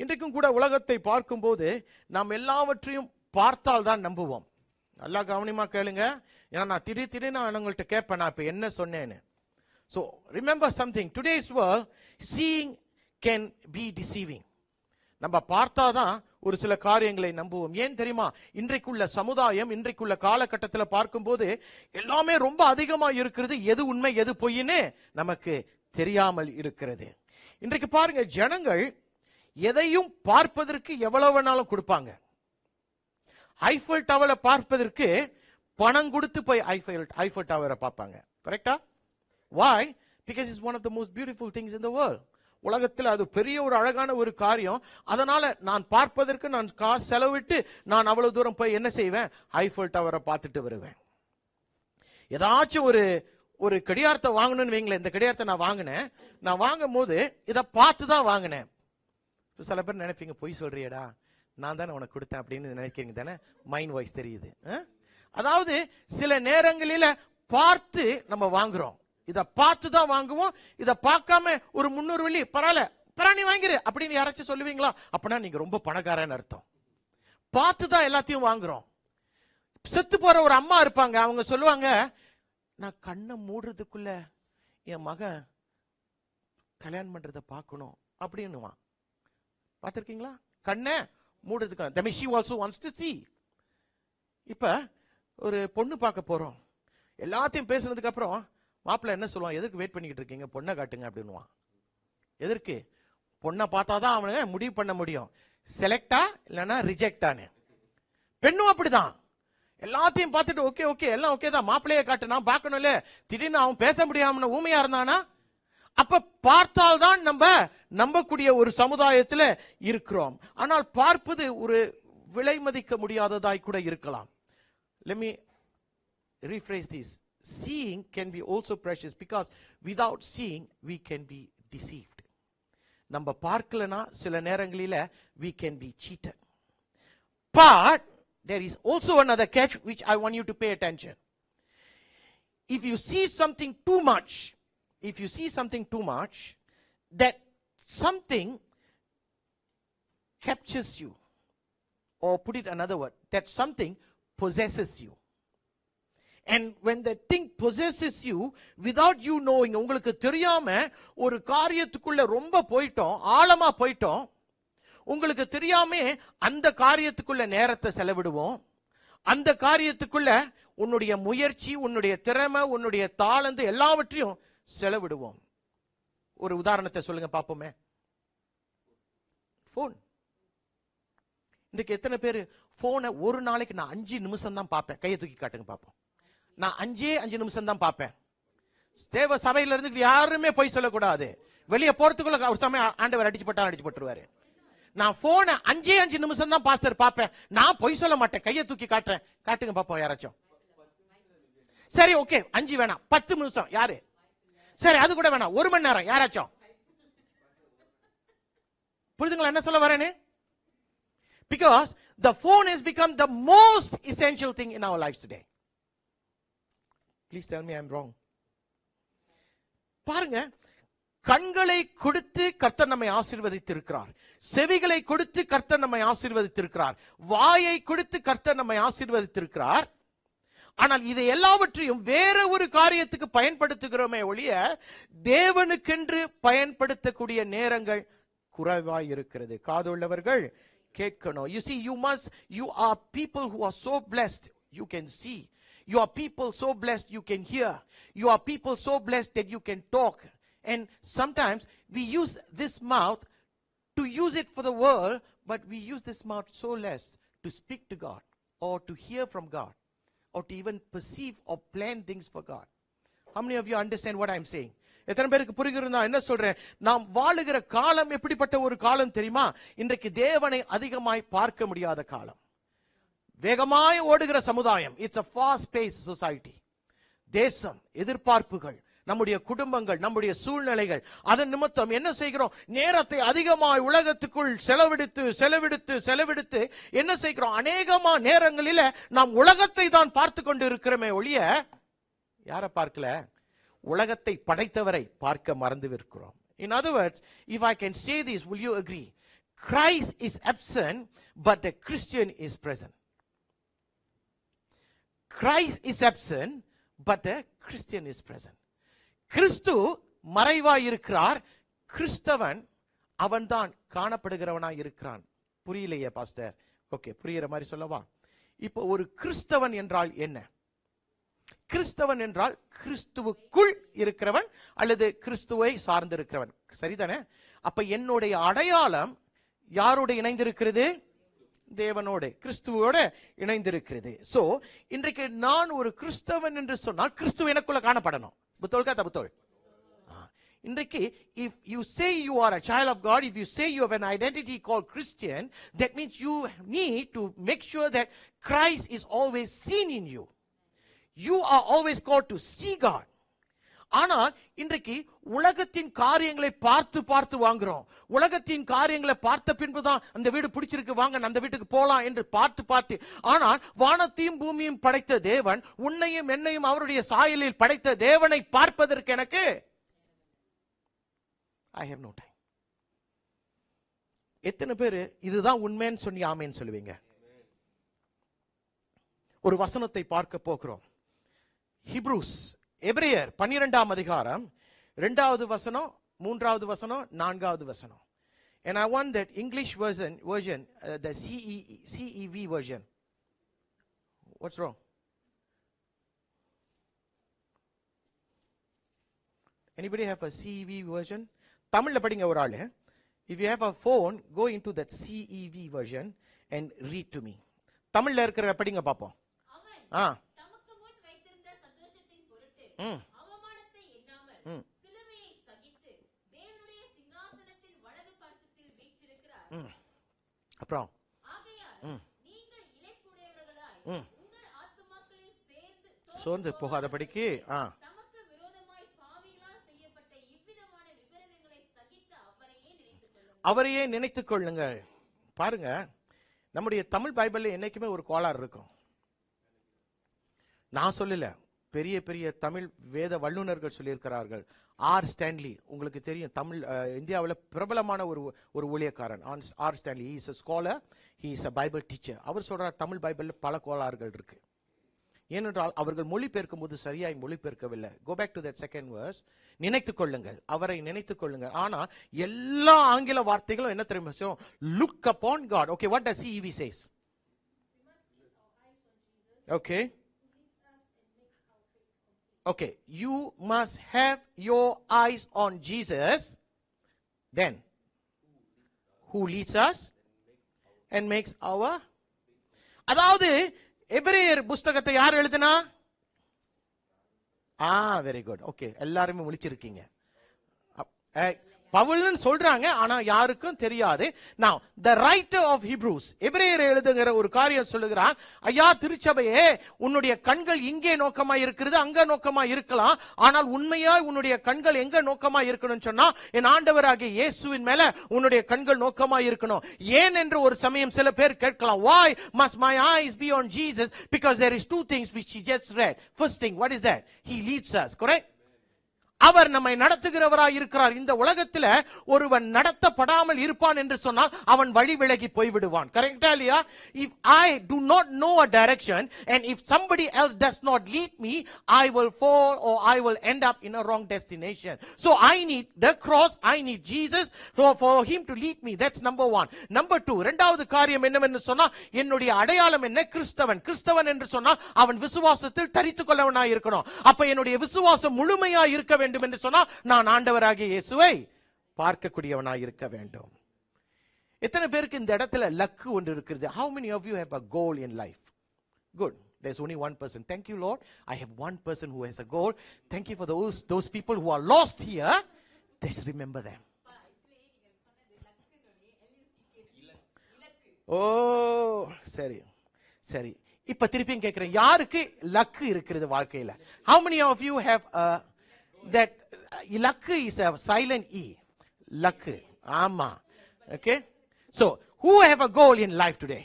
இன்றைக்கும் கூட உலகத்தை பார்க்கும்போது நாம் எல்லாவற்றையும் பார்த்தால் தான் நம்புவோம். நல்லா கவனமா கேளுங்க, ஏன்னா நான் திடீர்னு நான் உங்கள்கிட்ட கேட்பேன் நான் இப்ப என்ன சொன்னேன்னு. So remember something, today's world seeing can be deceiving. நம்ம பார்த்தாதான் ஒரு சில காரியங்களை நம்புவோம். ஏன் தெரியுமா? இன்றைக்குள்ள சமுதாயம், இன்றைக்குள்ள காலகட்டத்தில் பார்க்கும்போது எல்லாமே ரொம்ப அதிகமா இருக்கிறது. எது உண்மை எது பொய்ன்னு நமக்கு தெரியாமல் இருக்கிறது. இன்றைக்கு பாருங்க, ஜனங்கள் எதையும் பார்ப்பதற்கு எவ்வளவு வேணாலும் கொடுப்பாங்க. ஐஃபல் டவரை பார்ப்பதற்கு பணம் கொடுத்து போய் ஐஃபல் டவரை பார்ப்பாங்க. கரெக்டா? Why? Because it's one of the most beautiful things in the world. உலகத்தில் அது பெரிய ஒரு அழகான ஒரு காரியம். அதனால நான் பார்ப்பதற்கு நான் காசு செலவிட்டு நான் அவ்வளவு தூரம் போய் என்ன செய்வேன்? ஐஃபல் டவரை பார்த்துட்டு வருவேன். ஏதாச்சும் ஒரு கடியாரத்தை வாங்கணும்னு வைங்களேன். இந்த கடியாரத்தை நான் வாங்கினேன். நான் வாங்கும் போது இதை பார்த்து தான் வாங்கினேன். சில பேர் நினைப்பீங்க, பொய் சொல்றியடா, நான் தானே உனக்கு கொடுத்தேன் அப்படின்னு நினைக்கிறீங்க தானே? மைண்ட் வாய்ஸ் தெரியுது. அதாவது சில நேரங்களில பார்த்து நம்ம வாங்குறோம். இதை பார்த்து தான் வாங்குவோம். இதை பார்க்காம ஒரு 300 வெள்ளி பரவாயில்ல பிராணி வாங்கிரு அப்படின்னு யாராச்சும் சொல்லுவீங்களா? அப்படின்னா நீங்க ரொம்ப பணக்காரன்னு அர்த்தம். பார்த்து தான் எல்லாத்தையும் வாங்குறோம். செத்து போற ஒரு அம்மா இருப்பாங்க, அவங்க சொல்லுவாங்க, நான் கண்ணை மூடுறதுக்குள்ள என் மகன் கல்யாணம் பண்றதை பார்க்கணும் அப்படின்னுவான். பார்த்திருக்கீங்களா? கண்ணை மூடுறதுக்கு. she also wants to see. இப்ப ஒரு பொண்ணு பார்க்க போறோம். எல்லாத்தையும் பேசுனதுக்கு அப்புறம் மாப்பிள்ள என்ன சொல்லுவான்? எதுக்கு வெயிட் பண்ணிக்கிட்டு இருக்கீங்க, பொண்ணை காட்டுங்க அப்படின்னுவான். எதற்கு? பொண்ணை பார்த்தாதான் அவனை முடிவு பண்ண முடியும், செலக்டா இல்லைன்னா ரிஜெக்டான்னு. பெண்ணும் அப்படிதான். எல்லாத்தையும் பார்த்துட்டு ஓகே ஓகே எல்லாம் ஓகே தான், மாப்பிள்ளையே காட்டு, நான் பார்க்கணும்ல. திடீர்னு அவன் பேச முடியாம ஊமையா இருந்தானா? அப்ப பார்த்தால்தான் நம்ம நம்பக்கூடிய ஒரு சமுதாயத்தில் இருக்கிறோம். ஆனால் பார்ப்பது ஒரு விலை மதிக்க முடியாததாய் கூட இருக்கலாம். Let me rephrase this. Seeing can be also precious because without seeing we can be deceived. நம்ம பார்க்கலனா சில நேரங்களில we can be cheated. But there is also another catch which I want you to pay attention. If you see something too much, that something captures you, or put it another word, that something possesses you. And when that thing possesses you without you knowing, உங்களுக்கு தெரியாம ஒரு காரியத்துக்குள்ள ரொம்ப போயிட்டோம், ஆழமா போயிட்டோம், உங்களுக்கு தெரியாம அந்த காரியத்துக்குள்ள நேரத்தை செலவிடுவோம். அந்த காரியத்துக்குள்ள உன்னுடைய முயற்சி, உன்னுடைய திறமை, உன்னுடைய தாளந்து எல்லாவற்றையும் செலவிடுவோம். ஒரு உதாரணத்தை சொல்லுங்க பாப்போமே. போன். இன்னைக்கு எத்தனை பேர் போனை ஒரு நாளைக்கு நான் 5 நிமிஷம் தான் பார்ப்பேன்? கையை தூக்கி காட்டுங்க பாப்போம். நான் 5 நிமிஷம் தான் பார்ப்பேன். தேவ சபையில இருந்து யாருமே போய் சொல்லக்கூடாது. வெளியே போறதுக்குள்ள ஒரு சமயம் ஆண்டவர் அடிச்சு பட்டுருவாரு. நான் போனை 5 நிமிஷம் தான் பாஸ்டர் பார்ப்பேன். நான் போய் சொல்ல மாட்டேன். கையை தூக்கி காட்டுறேன். காட்டுங்க பாப்போம் யாராச்சும். சரி ஓகே, 5 வேணாம், 10 நிமிஷம். யாரு? சரி அது கூட வேணாம், 1 மணி நேரம். யாராச்சும்? புரியுதுங்களா என்ன சொல்ல வரேன்னு? Because the phone has become the most essential thing in our lives today. Please tell me I'm wrong. பாருங்க, கண்களை கொடுத்து கர்த்தர் நம்மை ஆசீர்வதித்திருக்கிறார். செவிகளை கொடுத்து கர்த்தர் நம்மை ஆசீர்வதித்திருக்கிறார். வாயை கொடுத்து கர்த்தர் நம்மை ஆசீர்வதித்திருக்கிறார். ஆனால் இதை எல்லாவற்றையும் வேற ஒரு காரியத்துக்கு பயன்படுத்துகிறோமே ஒழிய தேவனுக்கென்று பயன்படுத்தக்கூடிய நேரங்கள் குறைவாய் இருக்கிறது. காதுள்ளவர்கள் கேட்கணும். You see, you are people who are so blessed you can see. You are people so blessed you can hear. You are people so blessed that you can talk. And sometimes we use this mouth to use it for the world, but we use this mouth so less to speak to God or to hear from God or to even perceive or plan things for God. How many of you understand what I'm saying? எத்தனை பேருக்கு புரிகிறது நான் என்ன சொல்றேன்? நாம் வாழுகிற காலம் எப்படிப்பட்ட ஒரு காலம் தெரியுமா? இன்றைக்கு தேவனை அதிகமாய் பார்க்க முடியாத காலம். வேகமாய் ஓடுகிற சமுதாயம். It's a fast paced society. தேசம், எதிர்பார்ப்புகள், நம்முடைய குடும்பங்கள், நம்முடைய சூழ்நிலைகள், அதன் நிமித்தம் என்ன செய்கிறோம்? நேரத்தை அதிகமாய் உலகத்துக்குள் செலவிடுத்து என்ன செய்கிறோம்? அநேகமா நேரங்களில நாம் உலகத்தை தான் பார்த்து கொண்டு இருக்கிறோமே ஒழிய யாரை பார்க்கல? உலகத்தை படைத்தவரை பார்க்க மறந்து இருக்கிறோம். In other words, if I can say this, will you agree? Christ is absent, but the Christian is present. Christ is absent, but the Christian is present. கிறிஸ்து மறைவாய் இருக்கிறார், கிறிஸ்தவன் அவன்தான் காணப்படுகிறவனாய் இருக்கிறான். புரியலையே பாஸ்டர்? ஓகே, புரியுற மாதிரி சொல்லவா? இப்போ ஒரு கிறிஸ்தவன் என்றால் என்ன? கிறிஸ்தவன் என்றால் கிறிஸ்துவுக்குள் இருக்கிறவன் அல்லது கிறிஸ்துவை சார்ந்திருக்கிறவன், சரிதானே? அப்ப என்னுடைய அடையாளம் யாரோடு இணைந்திருக்கிறது? தேவனோடு, கிறிஸ்துவோட இணைந்திருக்கிறது. சோ இன்றைக்கு நான் ஒரு கிறிஸ்தவன் என்று சொன்னால் கிறிஸ்து எனக்குள்ள காணப்படணும். புத்தோல்கா தபுத்தோல். இன்றைக்கு if you say you are a child of God, if you say you have an identity called Christian, that means you need to make sure that Christ is always seen in you. You are always called to see God. ஆனால் இன்றைக்கு உலகத்தின் காரியங்களை பார்த்து பார்த்து வாங்குறோம். உலகத்தின் காரியங்களை பார்த்த பின்புதான் அந்த வீடு பிடிச்சிருக்கு, வாங்க அந்த வீட்டுக்கு போலாம் என்று பார்த்து பார்த்து. ஆனால் வானத்தையும் பூமியும் படைத்த தேவன், உன்னையும் என்னையும் அவருடைய சாயலில் படைத்த தேவனை பார்ப்பதற்கு எனக்கு I have no time. எத்தனை பேரு இதுதான் உண்மைன்னு சொல்லி ஆமேன்னு சொல்லுவீங்க? ஒரு வசனத்தை பார்க்க போகிறோம். ஹிப்ரூஸ், எபிரேயர் 12ஆம் அதிகாரம் 2வது வசனம், 3வது வசனம், 4வது வசனம். And I want that English version, the CEV version. What's wrong? Anybody have a CEV version? தமிழ்ல படிங்க ஒரு ஆளு. If you have a phone, go into that CEV version and read to me. தமிழ்ல இருக்கிற படிங்க பாப்போம். தமக்கு முன் வைத்திருந்த சந்தோஷத்தின் பொருட்டு அவமானத்தை எண்ணாமல் சிலுவையை சகித்து தேவனுடைய சிங்காசனத்தின் வலது பார்சத்தில் வீற்றிருக்கிறார். அப்புறம் ஆகையால் நீங்கள் இளைப்புடையவர்களாய் உங்கள் ஆத்துமாக்களில் சோர்ந்து போகாதபடிக்கு தமக்கு விரோதமாய் பாவிகளால் செய்யப்பட்ட இவ்விதமான விபரீதங்களை சகித்து அவரையே நினைத்துக் கொள்ளுங்கள். பாருங்க, நம்முடைய தமிழ் பைபிள்ல என்னைக்குமே ஒரு கோளாறு இருக்கும். நான் சொல்லல, பெரிய பெரிய தமிழ் வேத வல்லுநர்கள் சொல்லியிருக்கிறார்கள். ஆர் ஸ்டான்லி, உங்களுக்கு தெரியும், தமிழ் இந்தியாவில் பிரபலமான ஒரு ஊழியக்காரன் R Stanley. he is a scholar, he is a bible teacher. அவர் சொல்றார் தமிழ் பைபிள்ல பல கோளாறுகள் இருக்கு. ஏனென்றால் அவர்கள் மொழிபெயர்க்கும் போது சரியாய் மொழிபெயர்க்கவில்லை. go back to that second verse. நினைத்துக் கொள்ளுங்கள், அவரை நினைத்துக் கொள்ளுங்கள். ஆனால் எல்லா ஆங்கில வார்த்தைகளும் என்ன தெரியுமா? look upon God. Okay, what does CEV says? Okay. Okay, you must have your eyes on Jesus, then who leads us and makes our. அதாவது எபிரேயர் புத்தகத்தை யார் எழுதினா? Very good. ஓகே, எல்லாருமே முழிச்சிருக்கீங்க. பவுல்னு சொல்றாங்க, ஆனா யாருக்கும் தெரியாது. Now the writer of Hebrews, எபிரேயர் எழுதுகிற ஒரு காரியம் சொல்லுகிறான். ஐயா திருச்சபையே, உன்னுடைய கண்கள் இங்கே நோக்கமா இருக்கிறது, அங்க நோக்கமா இருக்கலாம். ஆனால் உண்மையா உன்னுடைய கண்கள் எங்க நோக்கமா இருக்கணும்னு சொன்னா என் ஆண்டவராகிய இயேசுவின் மேல உன்னுடைய கண்கள் நோக்கமா இருக்கணும். ஏன் என்று ஒரு சமயம் சில பேர் கேட்கலாம். Why must my eyes be on Jesus? Because there is two things which he just read. First thing, what is that? He leads us, correct? அவர் நம்மை நடத்துகிறவராய் இருக்கிறார். இந்த உலகத்தில் ஒருவன் நடத்தப்படாமல் இருப்பான் என்று சொன்னால் அவன் வழி விலகி போய்விடுவான். கரெக்டா இல்லையா? If I do not know a direction and if somebody else does not lead me, I will fall or I will end up in a wrong destination. So I need the cross, I need Jesus for him to lead me. That's number one. Number two, இரண்டாவது காரியம் என்னவென்று சொன்னா, என்னுடைய அடையாளம் என்ன? கிறிஸ்தவன். கிறிஸ்தவன் என்று சொன்னால் அவன் விசுவாசத்தில் தரித்துக் கொள்ளவனாய் இருக்கணும். அப்ப என்னுடைய விசுவாசம் முழுமையாய் இருக்க வேண்டும் என்று சொன்னா நான் ஆண்டவராகிய இயேசுவை பார்க்கக்கூடியவனாய் இருக்க வேண்டும். எத்தனை பேருக்கு இந்த இடத்துல லக்கு ஒன்று இருக்கிறது? How many of you have a goal in life? Good. There's only one person. Thank you, Lord. I have one person who has a goal. Thank you for those people who are lost here. Just remember them. Oh, சரி சரி. இப்ப திருப்பியும் கேட்கிறேன், யாருக்கு luck இருக்கிறது வாழ்க்கையில? How many of you have that luck is a silent E? Luck. Ama. Okay? So, who have a goal in life today?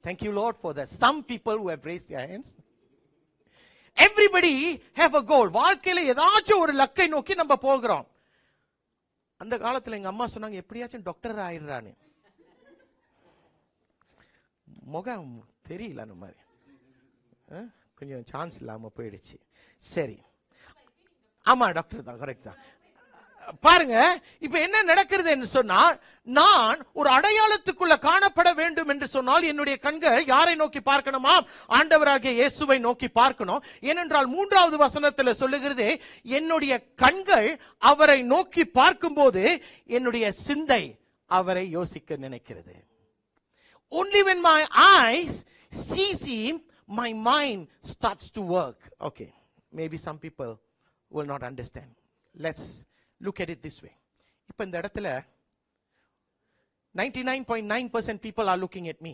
Thank you, Lord, for the some people who have raised their hands. Everybody have a goal. வாழ்க்கையில ஏதாச்சும் ஒரு லக்கை நோக்கி நம்ம போகிறோம். அந்த காலத்துல எங்க அம்மா சொன்னாங்க, எப்படியாச்சும் டாக்டர் ஆயிடுறானு. முகம் தெரியல அந்த மாதிரி, கொஞ்சம் சான்ஸ் இல்லாம போயிடுச்சு. சரி, ஆமா டாக்டர் தான், கரெக்ட் தான். பாருங்க, இப்ப என்ன நடக்கிறது என்று சொன்னால், நான் ஒரு அடையாளத்துக்குள்ள காணப்பட வேண்டும் என்று சொன்னால் என்னுடைய கண்கள் யாரை நோக்கி பார்க்கணுமா? ஆண்டவராகிய இயேசுவை நோக்கி பார்க்கணும். ஏனென்றால் 3வது வசனத்தில் சொல்லுகிறது, என்னுடைய கண்கள் அவரை நோக்கி பார்க்கும்போது என்னுடைய சிந்தை அவரை யோசிக்க நினைக்கிறது. Only when my eyes sees him, my mind starts to work. Okay, maybe some people will not understand. Let's look at it this way. இப்ப இந்த இடத்துல 99.9% people are looking at me.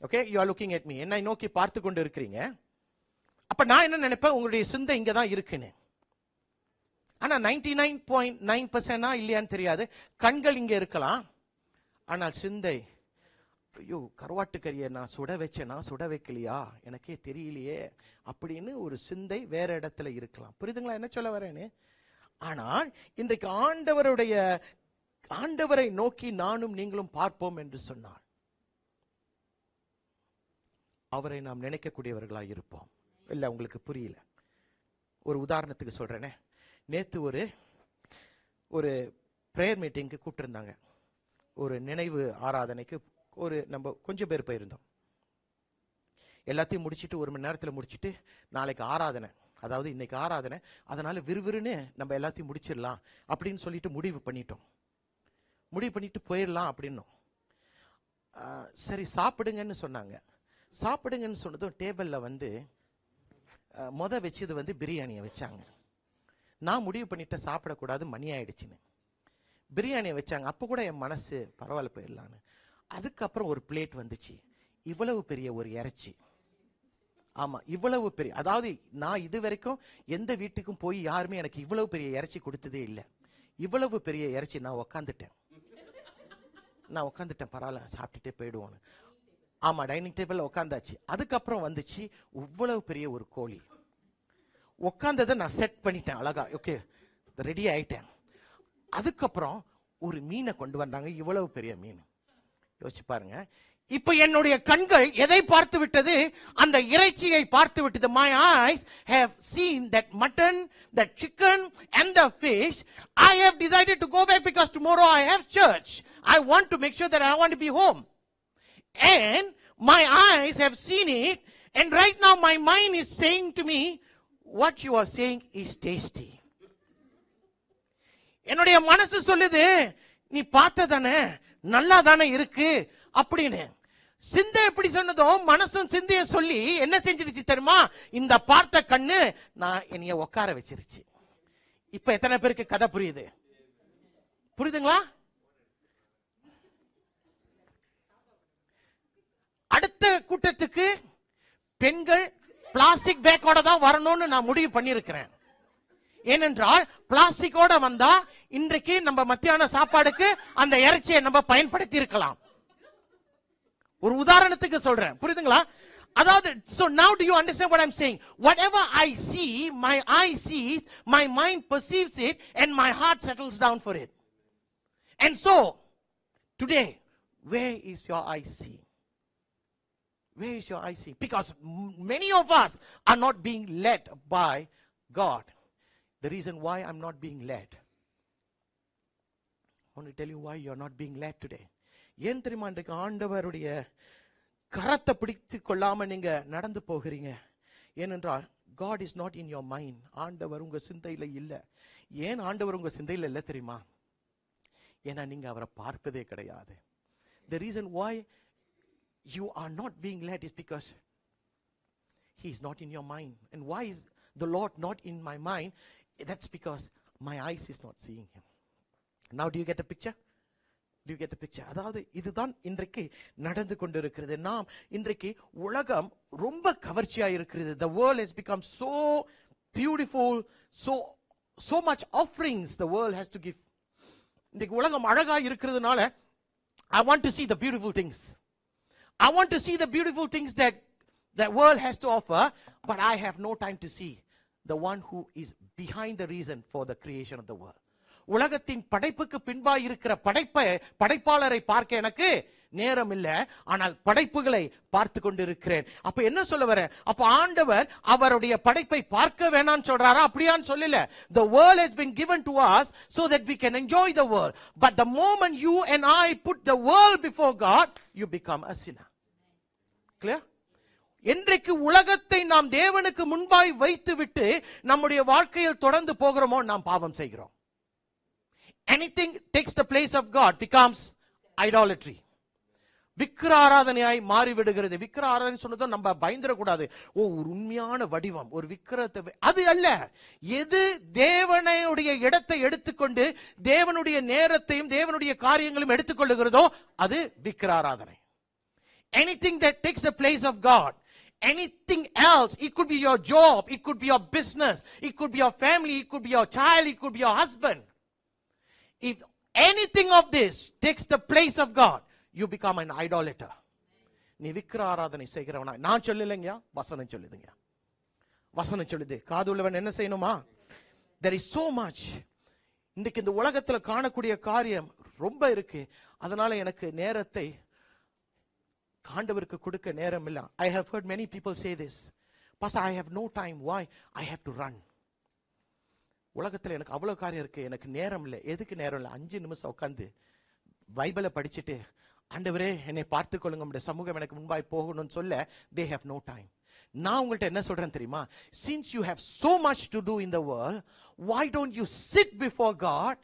Okay, you are looking at me. என்னை நோக்கி பார்த்து கொண்டு இருக்கிறீங்க. அப்ப நான் என்ன நினைப்பேன், உங்களுடைய சிந்தை இங்க தான் இருக்குன்னு. ஆனா 99.9% இல்லையான்னு தெரியாது. கண்கள் இங்க இருக்கலாம், ஆனால் சிந்தை, ஐயோ கருவாட்டு கறியை நான் சுட வச்சேனா சுட வைக்கலையா எனக்கே தெரியலையே அப்படின்னு ஒரு சிந்தை வேற இடத்துல இருக்கலாம். புரியுதுங்களா என்ன சொல்ல வரேன்னு? ஆனால் இன்றைக்கு ஆண்டவரை நோக்கி நானும் நீங்களும் பார்ப்போம் என்று சொன்னார், அவரை நாம் நினைக்கக்கூடியவர்களாக இருப்போம். இல்ல உங்களுக்கு புரியல, ஒரு உதாரணத்துக்கு சொல்றேனே. நேத்து ஒரு பிரேயர் மீட்டிங்க்கு கூப்பிட்டு இருந்தாங்க, ஒரு நினைவு ஆராதனைக்கு. நம்ம கொஞ்சம் பேர் போயிருந்தோம். எல்லாத்தையும் முடிச்சுட்டு 1 மணி நேரத்தில் முடிச்சுட்டு நாளைக்கு ஆராதனை, அதாவது இன்னைக்கு ஆராதனை, அதனால விறுவிறுன்னு நம்ம எல்லாத்தையும் முடிச்சிடலாம் அப்படின்னு சொல்லிட்டு முடிவு பண்ணிட்டு போயிடலாம் அப்படின்னோம். சரி சாப்பிடுங்கன்னு சொன்னாங்க. சாப்பிடுங்கன்னு சொன்னதும் டேபிளில் வச்சது பிரியாணியை வச்சாங்க. நான் முடிவு பண்ணிட்டேன் சாப்பிடக்கூடாது, மணி ஆயிடுச்சுன்னு. பிரியாணியை வச்சாங்க. அப்போ கூட என் மனசு பரவாயில்ல போயிடலான்னு. அதுக்கப்புறம் ஒரு பிளேட் வந்துச்சு, இவ்வளவு பெரிய ஒரு இறைச்சி. ஆமா, இவ்வளவு பெரிய, அதாவது நான் இது வரைக்கும் எந்த வீட்டுக்கும் போய் யாருமே எனக்கு இவ்வளவு பெரிய இறைச்சி கொடுத்ததே இல்லை. இவ்வளவு பெரிய இறைச்சி. நான் உக்காந்துட்டேன், பரவாயில்ல சாப்பிட்டுட்டே போயிடுவோன்னு. ஆமா, டைனிங் டேபிள்ல உட்காந்தாச்சு. அதுக்கப்புறம் வந்துச்சு இவ்வளவு பெரிய ஒரு கோழி. உட்காந்ததை நான் செட் பண்ணிட்டேன் அழகா. ஓகே, ரெடி ஆயிட்டேன். அதுக்கப்புறம் ஒரு மீனை கொண்டு வந்தாங்க, இவ்வளவு பெரிய மீன். யோசிச்சு பாருங்க. இப்ப என்னுடைய கண்கள் எதை பார்த்து விட்டது? அந்த இறைச்சியை பார்த்து விட்டது. My eyes have seen that mutton, that chicken and the fish. I have decided to go back because tomorrow I have church. I want to make sure that I want to be home. And my eyes have seen it, and right now my mind is saying to me, what you are saying is tasty. என்னுடைய மனசு சொல்லுது, நீ பார்த்ததானே, நல்லா தானே இருக்கு அப்படின்னு. சிந்தை எப்படி சொன்னதோ மனசும் சிந்தைய சொல்லி என்ன செஞ்சிருச்சு தெரியுமா? இந்த பார்த்த கண்ணு நான் என்னைய உட்கார வச்சிருச்சு. இப்ப எத்தனை பேருக்கு கதை புரியுது? புரியுதுங்களா? அடுத்த கூட்டத்துக்கு பெண்கள் பிளாஸ்டிக் பேக்கோட தான் வரணும்னு நான் முடிவு பண்ணிருக்கிறேன். ஏனென்றால் பிளாஸ்டிக்கோட வந்தா இன்றைக்கு நம்ம மத்தியான சாப்பாடுக்கு அந்த இறைச்சியை நம்ம பயன்படுத்தி இருக்கலாம். ஒரு உதாரணத்துக்கு சொல்றேன், புரியுதுங்களா? அதாவது, so now do you understand what I'm saying? Whatever I see, my eye sees, my mind perceives it, and my heart settles down for it. And so today, where is your eye see? Where is your eye see? Because many of us are not being led by God. The reason why I'm not being led, I want to tell you why you're not being led today. ஏன் தெரியுமா? இன்றைக்கு ஆண்டவருடைய கரத்தை பிடித்து கொள்ளாம நீங்க நடந்து போகிறீங்க. ஏனென்றால் God is not in your mind. ஆண்டவர் உங்க சிந்தையில இல்ல. ஏன் ஆண்டவர் உங்க சிந்தையில இல்ல தெரியுமா? ஏன்னா நீங்க அவரை பார்ப்பதே கிடையாது. The reason why you are not being led is because he is not in your mind. And why is the Lord not in my mind? That's because my eyes is not seeing him. Now do you get the picture? Do you get the picture? அதாவது இதுதான் இன்றைக்கு நடந்து கொண்டிருக்கிறது. நாம் இன்றைக்கு உலகம் ரொம்ப கவர்ச்சியா இருக்கிறது. The world has become so beautiful, so much offerings the world has to give. இன்றைக்கு உலகம் அழகா இருக்கிறதுனால I want to see the beautiful things. I want to see the beautiful things that the world has to offer, but I have no time to see the one who is behind the reason for the creation of the world. உலகத்தின் படைப்புக்கு பின்பாய் இருக்கிற படைப்பாளரை பார்க்க எனக்கு நேரம் இல்ல, ஆனால் படைப்புகளை பார்த்து கொண்டிருக்கிறேன். அப்ப என்ன சொல்ல வர? அப்ப ஆண்டவர் அவருடைய படைப்பை பார்க்க வேணாம்னு சொல்றாரா? அப்படியான்னு சொல்லல. The world has been given to us so that we can enjoy the world. But the moment you and I put the world before God, you become a sinner. Clear? என்றைக்கு உலகத்தை நாம் தேவனுக்கு முன்பாய் வைத்து விட்டு நம்முடைய வாழ்க்கையில் தொடர்ந்து போகிறோமோ நாம் பாவம் செய்கிறோம். Anything takes the place of God becomes idolatry. விக்கிர ஆராதனையாய் மாறிவிடுகிறது. விக்கிர ஆராதனை சொன்னதும் நம்ம பயந்துடக்கூடாது. ஒரு உண்மையான வடிவம், ஒரு விக்கிரத்தை, அது அல்ல. எது தேவனுடைய இடத்தை எடுத்துக்கொண்டு தேவனுடைய நேரத்தையும் தேவனுடைய காரியங்களையும் எடுத்துக்கொள்ளுகிறதோ அது விக்கிர ஆராதனை. Anything that takes the place of God, anything else, it could be your job, it could be your business, it could be your family, it could be your child, it could be your husband. If anything of this takes the place of God, you become an idolater. நீ விக்கிர ஆராதனை செய்கிறவனா? நான் சொல்லலைங்க, வசனம் சொல்லுதுங்க. வசனம் சொல்லுது. காதுள்ளவன் என்ன செய்யணுமா? There is so much. இன்னைக்கு இந்த உலகத்துல காணக்கூடிய காரியம் ரொம்ப இருக்கு. அதனால எனக்கு நேரத்தை ஆண்டவருக்கு கொடுக்க நேரம் இல்ல. I have heard many people say this. Pastor, I have no time. Why? I have to run. உலகத்துல எனக்கு அவ்வளவு காரியம் இருக்கு, எனக்கு நேரம் இல்லை. எதுக்கு நேரம் இல்லை? 5 நிமிஷம் உட்கார்ந்து பைபிளை படிச்சுட்டு, ஆண்டவரே என்னை பார்த்து கொள்ளுங்க, உங்களுடைய சமூகம் எனக்கு முன்பாய் போகணும்னு சொல்ல they have no time. நான் உங்கள்ட்ட என்ன சொல்றேன் தெரியுமா? Since you have so much to do in the world, why don't you sit before God,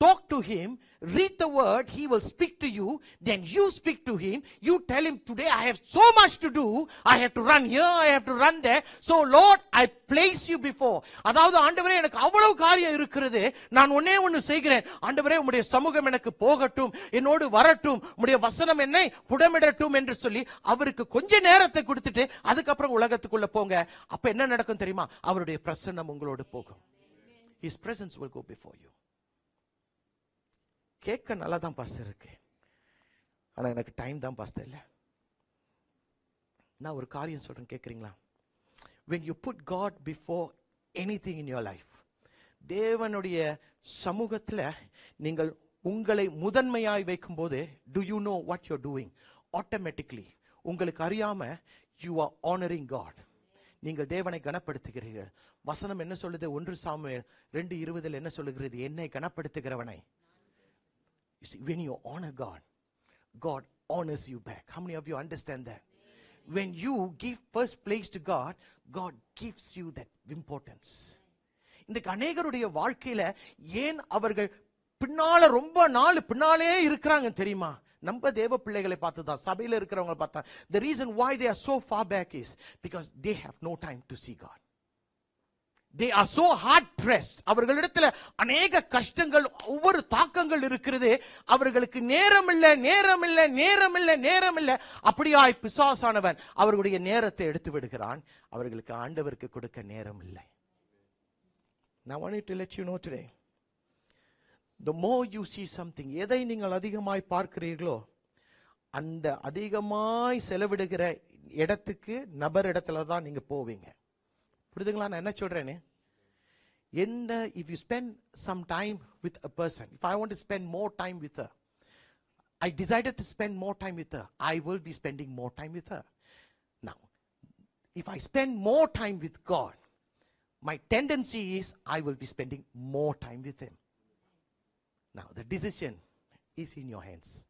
talk to him, read the word, he will speak to you, then you speak to him, you tell him, today I have so much to do, I have to run here, I have to run there, so Lord, I place you before. அதாவது ஆண்டவரே எனக்கு அவ்வளவு காரியம் இருக்கிறது, நான் ஒண்ணே ஒண்ணு செய்கிறேன். ஆண்டவரே உம்முடைய சமூகம் எனக்கு போகட்டும், என்னோடு வரட்டும், உம்முடைய வசனம் என்னை புடமிடட்டும் என்று சொல்லி அவருக்கு கொஞ்ச நேரத்தை கொடுத்துட்டு அதுக்கப்புறம் உலகத்துக்குள்ள போங்க. அப்ப என்ன நடக்கும் தெரியுமா? அவருடைய பிரசன்னம் உங்களோடு போகும். His presence will go before you. கேட்க நல்லா தான் பாஸ்டர் இருக்கு, ஆனா எனக்கு டைம் தான் பாஸ்டர் இல்ல. நான் ஒரு காரியம் சொல்றேன், கேட்குறீங்களா? when you put God before anything in your life, தேவனுடைய சமூகத்துல நீங்கள் உங்களை முதன்மையாய் வைக்கும் போது, do you know what you're doing? Automatically உங்களுக்கு அறியாம you are honoring God. நீங்கள் தேவனை கனப்படுத்துகிறீர்கள். வசனம் என்ன சொல்லுது? 1 சாமுவேல் 2:20 என்ன சொல்லுகிறது? என்னை கனப்படுத்துகிறவனை. You see, when you honor God, God honors you back. How many of you understand that? When you give first place to God, God gives you that importance. இந்த அநேகருடைய வாழ்க்கையில ஏன் அவர்கள் பின்னால ரொம்ப நாள் பின்னாலே இருக்கிறாங்க தெரியுமா? நம்ம தேவ பிள்ளைகளை பார்த்துதான், சபையில இருக்கிறவங்க பார்த்தா, the reason why they are so far back is because they have no time to see God. They are so hard pressed. அவர்களிடத்துல அநேக கஷ்டங்கள், ஒவ்வொரு தாக்கங்கள் இருக்கிறது. அவர்களுக்கு நேரம் இல்ல, நேரம் இல்ல, நேரம் இல்ல, நேரம் இல்ல. அப்படியாய் பிசாசானவன் அவர்களுடைய நேரத்தை எடுத்து விடுகிறான். அவர்களுக்கு ஆண்டவருக்கு கொடுக்க நேரம் இல்லை. Now I want to let you know today, the more you see something, எதை நீங்கள் அதிகமாய் பார்க்கிறீர்களோ அந்த அதிகமாய் செலவிடுகிற இடத்துக்கு, நபர் இடத்துல தான் நீங்க போவீங்க. புரியுதுங்களா நான் என்ன சொல்றேன்னு? if you spend some time with a person, if I want to spend more time with her, I decided to spend more time with her, I will be spending more time with her. Now, if I spend more time with God, my tendency is I will be spending more time with him. Now, the decision is in your hands.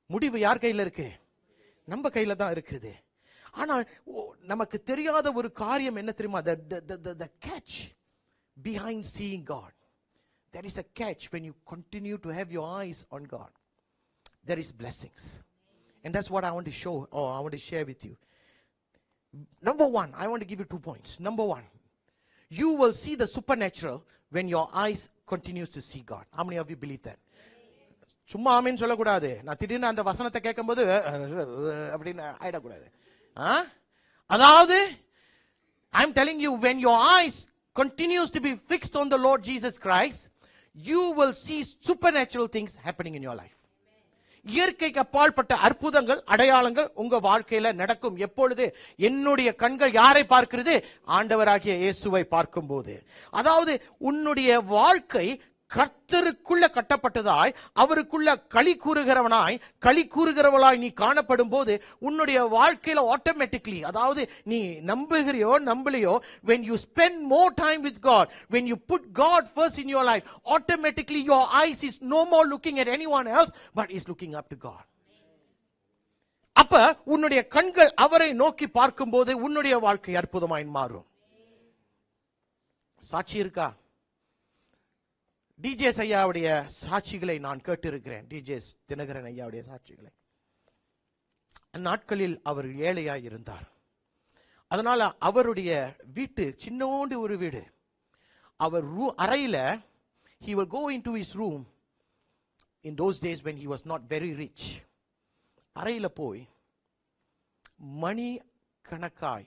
முடிவு யார் கையில இருக்கு? நம்ம கையில தான் இருக்குது. ஆனால் நமக்கு தெரியாத ஒரு காரியம் என்ன தெரியுமா? The catch behind seeing God. There is a catch when you continue to have your eyes on God. There is blessings. And that's what I want to show, or I want to share with you. Number one, I want to give you 2 points. Number one, you will see the supernatural when your eyes continues to see God. How many of you believe that? சும்மா ஆமீன் சொல்லக்கூடாது. நான் திடீர்னு அந்த வசனத்தை கேட்கும்போது அப்படின்னு ஆயிடக்கூடாது. அதாவது I'm telling you, when your eyes continues to be fixed on the Lord Jesus Christ, you will see supernatural things happening in your life. இயற்கைக்கு அப்பாற்பட்ட அற்புதங்கள், அடையாளங்கள் உங்க வாழ்க்கையில நடக்கும். எப்பொழுது? என்னுடைய கண்கள் யாரை பார்க்கிறது? ஆண்டவராகிய இயேசுவை பார்க்கும்போது. அதாவது உன்னுடைய வாழ்க்கை கர்த்தருக்குள்ள கட்டப்பட்டதாய், அவருக்குள்ள களி கூறுகிறவளாய் நீ காணப்படும் போது உன்னுடைய வாழ்க்கையில ஆட்டோமேட்டிக்லி, அதாவது நீ நம்புகிறியோ நம்பலையோ, when you spend more time with God, when you put God first in your life, automatically your eyes is no more looking at anyone else but is looking up to God. அப்ப உன்னுடைய கண்கள் அவரை நோக்கி பார்க்கும்போது உன்னுடைய வாழ்க்கை அற்புதமாய் மாறும். சாட்சி இருக்கா? டிஜேஸ் ஐயாவுடைய சாட்சிகளை நான் கேட்டிருக்கிறேன். டிஜேஸ் தினகரன் ஐயாவுடைய சாட்சிகளை. அந்நாட்களில் அவர் ஏழையாய் இருந்தார். அதனால அவருடைய வீட்டு சின்னோண்டு ஒரு வீடு. அவர் அறையில he will go into his room in those days when he was not very rich. அறையில போய் மணி கணக்காய்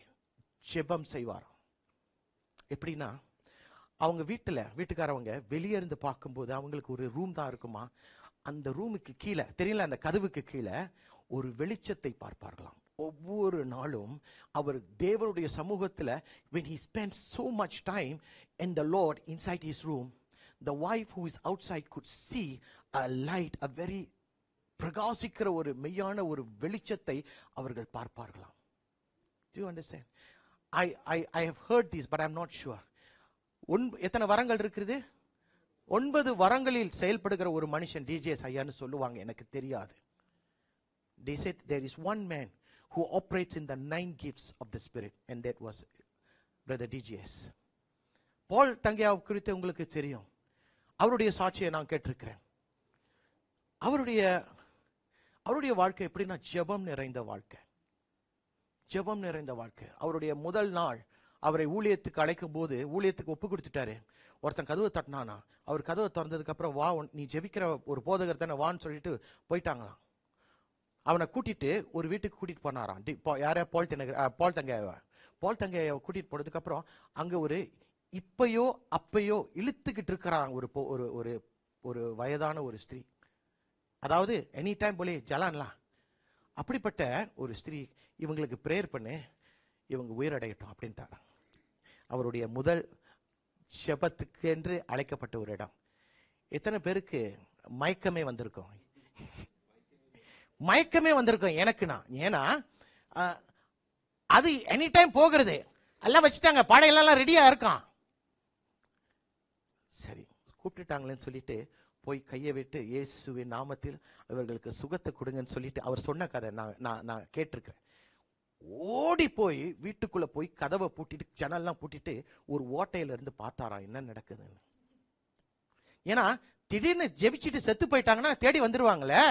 ஜெபம் செய்வார். எப்படின்னா, அவங்க வீட்டுக்காரவங்க வெளியே இருந்து பார்க்கும்போது அவங்களுக்கு ஒரு ரூம் தான் இருக்குமா, அந்த ரூமுக்கு கீழே தெரியல, அந்த கதவுக்கு கீழே ஒரு வெளிச்சத்தை பார்ப்பார்களாம். ஒவ்வொரு நாளும் அவர் தேவனுடைய சமூகத்தில் when he spends so much time in the Lord inside his room, the wife who is outside could see a light, a very பிரகாசிக்கிற ஒரு மெய்யான ஒரு வெளிச்சத்தை அவர்கள் பார்ப்பார்களாம். Do you understand? I have heard this but I'm not sure. எத்தனை வரங்கள் இருக்குது? 9 வரங்களில் செயல்படுகிற ஒரு மனுஷன் டிஜேஸ் ஐயான்னு சொல்லுவாங்க, எனக்கு தெரியாது. They said there is one man who operates in the 9 gifts of the Spirit and that was Brother DJS. பால் தங்கையா குறித்து உங்களுக்கு தெரியும். அவருடைய சாட்சியை நான் கேட்டிருக்கிறேன். அவருடைய வாழ்க்கை எப்படின்னா ஜெபம் நிறைந்த வாழ்க்கை. ஜெபம் நிறைந்த வாழ்க்கை. அவருடைய முதல் நாள் அவரை ஊழியத்துக்கு அழைக்கும் போது, ஊழியத்துக்கு ஒப்பு கொடுத்துட்டாரு. ஒருத்தன் கதவை தட்டினானா, அவர் கதவை திறந்ததுக்கு அப்புறம் வா, நீ ஜெபிக்கிற ஒரு போதகர் தானே வான்னு சொல்லிட்டு போயிட்டாங்களாம். அவனை கூட்டிட்டு ஒரு வீட்டுக்கு கூட்டிட்டு போனாராம். யார பால் தங்கையை கூட்டிட்டு போனதுக்கு அப்புறம் அங்க ஒரு இப்பயோ அப்பயோ இழுத்துக்கிட்டு இருக்கிறாங்க ஒரு வயதான ஒரு ஸ்திரீ. அதாவது எனி டைம் போலே ஜலான்லாம். அப்படிப்பட்ட ஒரு ஸ்திரீ, இவங்களுக்கு பிரேயர் பண்ணு, இவங்க உயிரடையட்டும் அப்படின்ட்டாங்க. அவருடைய முதல் ஜெபத்துக்கு என்று அழைக்கப்பட்ட ஒரு இடம். எத்தனை பேருக்கு மயக்கமே வந்திருக்கும்? மயக்கமே வந்திருக்கும் எனக்கு. ஏன்னா அது எனி டைம் போகிறது. எல்லாம் வச்சுட்டாங்க, பாடையெல்லாம் ரெடியா இருக்கான். சரி கூப்பிட்டுட்டாங்களேன்னு சொல்லிட்டு போய் கையை விட்டு இயேசுவின் நாமத்தில் அவர்களுக்கு சுகத்தை கொடுங்கன்னு சொல்லிட்டு அவர் சொன்ன கதை நான் கேட்டிருக்கிறேன். ஓடி போய் வீட்டுக்குள்ள போய் கதவை பூட்டிட்டு ஜன்னல்லாம் பூட்டிட்டு ஒரு ஓட்டையில இருந்து பார்த்தாராம் என்ன நடக்குதுன்னு. ஏன்னா திடீர்னு ஜெபிச்சுட்டு செத்து போயிட்டாங்கன்னா தேடி வந்துருவாங்களே.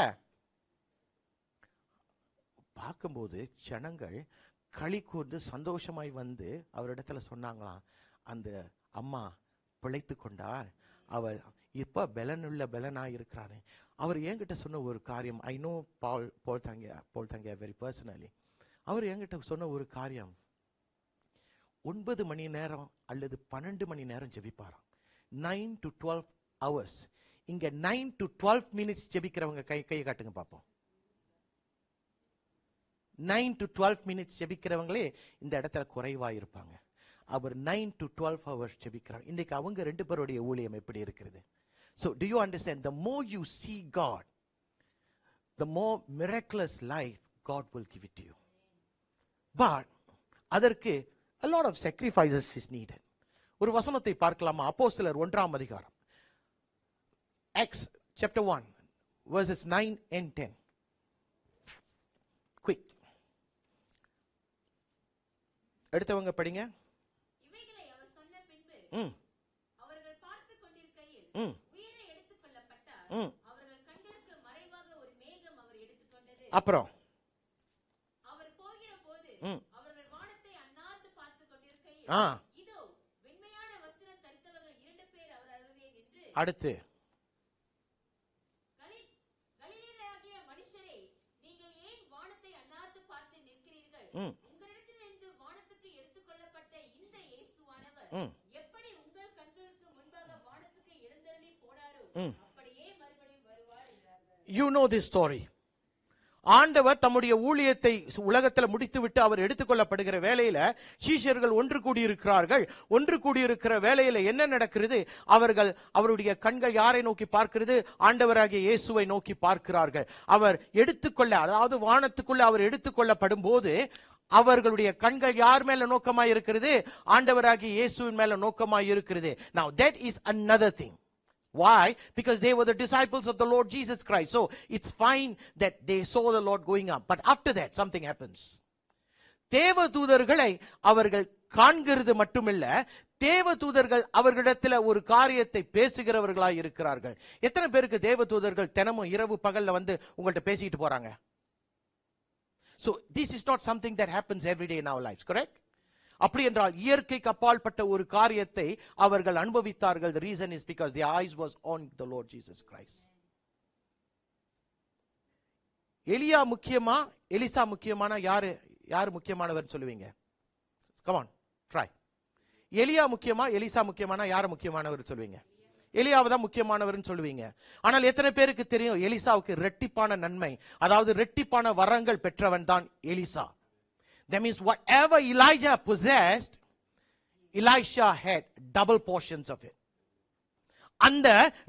பார்க்கும்போது ஜனங்கள் களி கூர்ந்து சந்தோஷமாய் வந்து அவரிடத்துல சொன்னாங்களாம், அந்த அம்மா பிழைத்து கொண்டாள், அவர் இப்ப பலனாய் இருக்கிறாரு. அவர் என்கிட்ட சொன்ன ஒரு காரியம், I know Paul Thangiah very personally. அவர் என்கிட்ட சொன்ன ஒரு காரியம், 9 மணி நேரம் அல்லது 12 மணி நேரம் ஜெபிப்பாராம். 9 to 12 hours. இங்க 9 to 12 minutes ஜெபிக்கிறவங்க கையை காட்டுங்க பார்ப்போம். 9 to 12 minutes ஜெபிக்கிறவங்களே இந்த இடத்துல குறைவா இருப்பாங்க. அவர் 9 to 12 hours ஜெபிக்கிறார். இன்னைக்கு அவங்க 2 பேருடைய ஊழியம் எப்படி இருக்கிறது? So do you understand? The more you see God, the more miraculous life God will give it to you. But அதற்கு a lot of sacrifices is needed. ஒரு வசனத்தை பார்க்கலாமா? அப்போஸ்தலர் 1ஆம் அதிகாரம், Acts chapter 1 verses 9 and 10. Quick. எடுத்தவங்க படிங்க. இவைகளை அவர் சொன்ன பின்பு அவர்கள் பார்த்து கொண்டிருக்கையில் உயிரை எடுத்துக் கொள்ளப்பட்டார். அவர்கள் கண்களுக்கு மறைவாக ஒரு மேகம் அவர் எடுத்துக்கொண்டது. அப்புறம் அவர் போகிற போது அவர்கள் வானத்தை அண்ணாந்து பார்த்து கொண்டிருக்கையில் இதோ வெண்மையான வஸ்திரம் தரித்தவர்கள் 2 பேர் அவர் அருகே நின்று, அடுத்து கலிலேயராகிய மனுஷரே, நீங்கள் ஏன் வானத்தை அண்ணாந்து பார்த்து நிற்கிறீர்கள்? உங்களிடத்திலிருந்து வானத்துக்கு எடுத்துக் கொள்ளப்பட்ட இந்த இயேசுவானவர் எப்படி உங்கள் கண்களுக்கு முன்பாக வானத்துக்கு எழுந்தருளி போனாரோ அப்படியே மறுபடியும் வருவார் என்றார்கள். You know this story. ஆண்டவர் தம்முடைய ஊழியத்தை உலகத்தில் முடித்துவிட்டு அவர் எடுத்துக்கொள்ளப்படுகிற வேலையில சீஷர்கள் ஒன்று கூடியிருக்கிறார்கள். ஒன்று கூடியிருக்கிற வேலையில என்ன நடக்கிறது? அவர்கள் அவருடைய கண்கள் யாரை நோக்கி பார்க்கிறது? ஆண்டவராகிய இயேசுவை நோக்கி பார்க்கிறார்கள். அவர் எடுத்துக்கொள்ள, அதாவது வானத்துக்குள்ள அவர் எடுத்துக்கொள்ளப்படும் போது அவர்களுடைய கண்கள் யார் மேல நோக்கமாய் இருக்கிறது? ஆண்டவராகிய இயேசுவின் மேல நோக்கமாய் இருக்கிறது. Now that is another thing. Why? Because they were the disciples of the Lord Jesus Christ. So it's fine that they saw the Lord going up. But after that, something happens. தேவதூதர்களை அவர்கள் காண்கிறது மட்டுமில்ல, தேவதூதர்கள் அவர்களிடத்தில் ஒரு காரியத்தை பேசுகிறவர்களாய் இருக்கிறார்கள். எத்தனை பேருக்கு தேவதூதர்கள் தினமும் இரவு பகல்ல வந்து உங்கள்கிட்ட பேசிட்டு போறாங்க? So this is not something that happens every day in our lives, correct? அப்படி என்றால் இயற்கைக்கு அப்பாற்பட்ட ஒரு காரியத்தை அவர்கள் அனுபவித்தார்கள். The reason is because their eyes was on the Lord Jesus Christ. எலியா முக்கியமா எலிசா முக்கியமான யாரு முக்கியமானவர் சொல்லுவீங்க? Come on, try. எலியா முக்கியமா எலிசா முக்கியமான யாரு முக்கியமானவர் சொல்லுவீங்க? எலியாவை தான் முக்கியமானவர்னு சொல்லுவீங்க. ஆனால் எத்தனை பேருக்கு தெரியும் எலிசாவுக்கு ரெட்டிப்பான நன்மை, அதாவது ரெட்டிப்பான வரங்கள் பெற்றவன் தான் Elisha. That means whatever Elijah possessed, Elisha had double portions of it. அந்த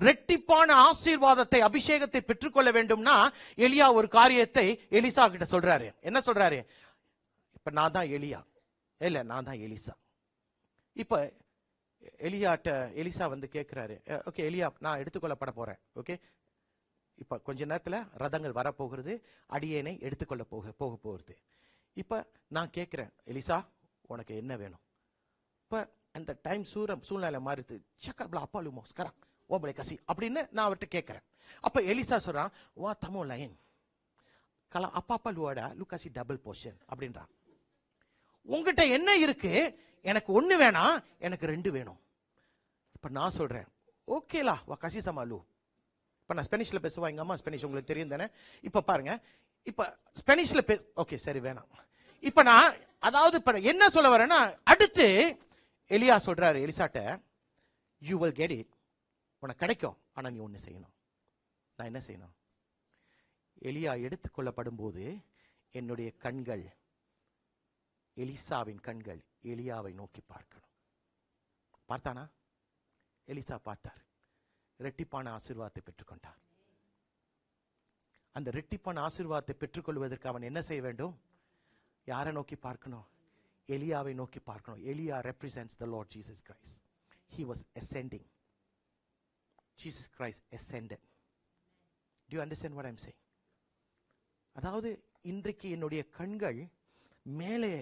ரெட்டிப்பான ஆசீர்வாதத்தை, அபிஷேகத்தை பெற்றுக்கொள்ள வேண்டும்னா எலியா ஒரு காரியத்தை எலிசா கிட்ட சொல்றாரு. என்ன சொல்றாரு? இப்ப நான் தான் எலியா, இல்ல நான் தான் எலிசா. இப்ப எலிசா வந்து கேட்கிறாரு, ஓகே எலியா, நான் எடுத்துக்கொள்ளப்பட போறேன். ஓகே, இப்ப கொஞ்ச நேரத்துல ரதங்கள் வரப்போகிறது, அடியேனை எடுத்துக்கொள்ள போக போகிறது. இப்ப நான் கேட்கிறேன், எலிசா உனக்கு என்ன வேணும்? இப்ப அந்த டைம் சூழ்நிலை மாறிது. சக்கப்ல அப்பாலுமோ ஸ்கரா ஓபலை கசி அப்படின்னு நான் அவர்கிட்ட கேட்கிறேன். அப்ப எலிசா சொல்றான், வா தமோ லைன் கலா அப்பா லுவாடா லுகாசி டபுள் போர்ஷன் அப்படின்றான். உங்ககிட்ட என்ன இருக்கு? எனக்கு ஒண்ணு வேணாம், எனக்கு ரெண்டு வேணும். இப்ப நான் சொல்றேன், ஓகேலா வா கசி சமாலு. இப்ப நான் ஸ்பெனிஷ்ல பேசுவா, எங்க அம்மா ஸ்பெனிஷ் உங்களுக்கு தெரியும் தானே? இப்ப பாருங்க, இப்ப ஸ்பெனிஷ்ல ஓகே சரி வேணாம். இப்ப நான் அதாவது என்ன சொல்ல வரேன்னா, அடுத்து எலியா சொல்றாரு எலிசாட்ட, யூ வில் கெட் இட், உனக்கு கிடைக்கும், ஆனா நீ ஒண்ணு செய்யணும். நான் என்ன செய்யணும்? எலியா எடுத்துக்கொள்ளப்படும் போது என்னுடைய கண்கள், எலிசாவின் கண்கள் எலியாவை நோக்கி பார்க்கணும். பார்த்தானா? எலிசா பார்த்தார், ரெட்டிப்பான ஆசீர்வாதத்தை பெற்றுக்கொண்டார். அந்த ரெட்டிப்பான ஆசீர்வாதத்தை பெற்றுக்கொள்வதற்கு அவன் என்ன செய்ய வேண்டும்? யாரை நோக்கி பார்க்கணும்? எலியாவை நோக்கி பார்க்கணும். எலியா represents the Lord Jesus Christ. He was ascending. Jesus Christ ascended. Do you understand what I'm saying? அதாவது இன்றைக்கு என்னுடைய கண்கள் மேலே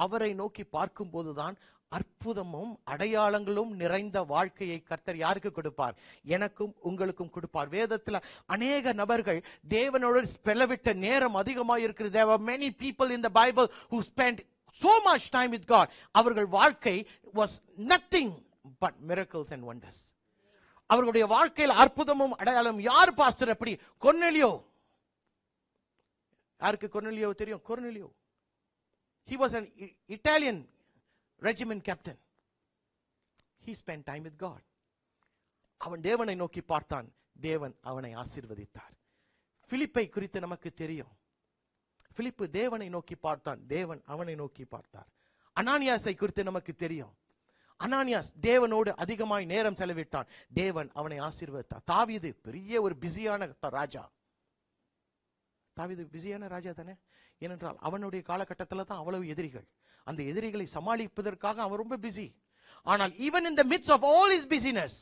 அவரை நோக்கி பார்க்கும் போதுதான் அற்புதமும் அடையாளங்களும் நிறைந்த வாழ்க்கையை கர்த்தர் யாருக்கு கொடுப்பார்? எனக்கும் உங்களுக்கும் கொடுப்பார். வேதத்துல அநேக நபர்கள் தேவனோடு செலவிட்ட நேரம் அதிகமாக இருக்கிறது. There were many people in the Bible who spent so much time with God. அவர்கள் வாழ்க்கை was nothing but miracles and wonders. அவர்களுடைய வாழ்க்கையில் அற்புதமும் அடையாளம். யார் பாஸ்டர் அப்படி? கொர்நேலியோ. யாருக்கு கொர்நேலியோ தெரியும்? Cornelio. He was an Italian regiment captain. He spent time with God. அவன் தேவனை நோக்கி பார்த்தான், தேவன் அவனை ஆசீர்வதித்தார். பிலிப்பை குறித்து நமக்கு தெரியும். பிலிப்பு தேவனை நோக்கி பார்த்தான், தேவன் அவனை நோக்கி பார்த்தார். அனானியாசை குறித்து நமக்கு தெரியும். அனானியாஸ் தேவனோடு அதிகமாய் நேரம் செலவிட்டான், தேவன் அவனை ஆசீர்வதித்தார். தாவீது பெரிய ஒரு பிஸியான ராஜா. தாவீது பிஸியான ராஜா தானே? ஏனென்றால் அவனுடைய காலகட்டத்தில் தான் அவ்வளவு எதிரிகள். அந்த எதிரிகளை சமாளிப்பதற்காக அவன் ரொம்ப பிஸி. ஆனால் even in the midst of all his busyness,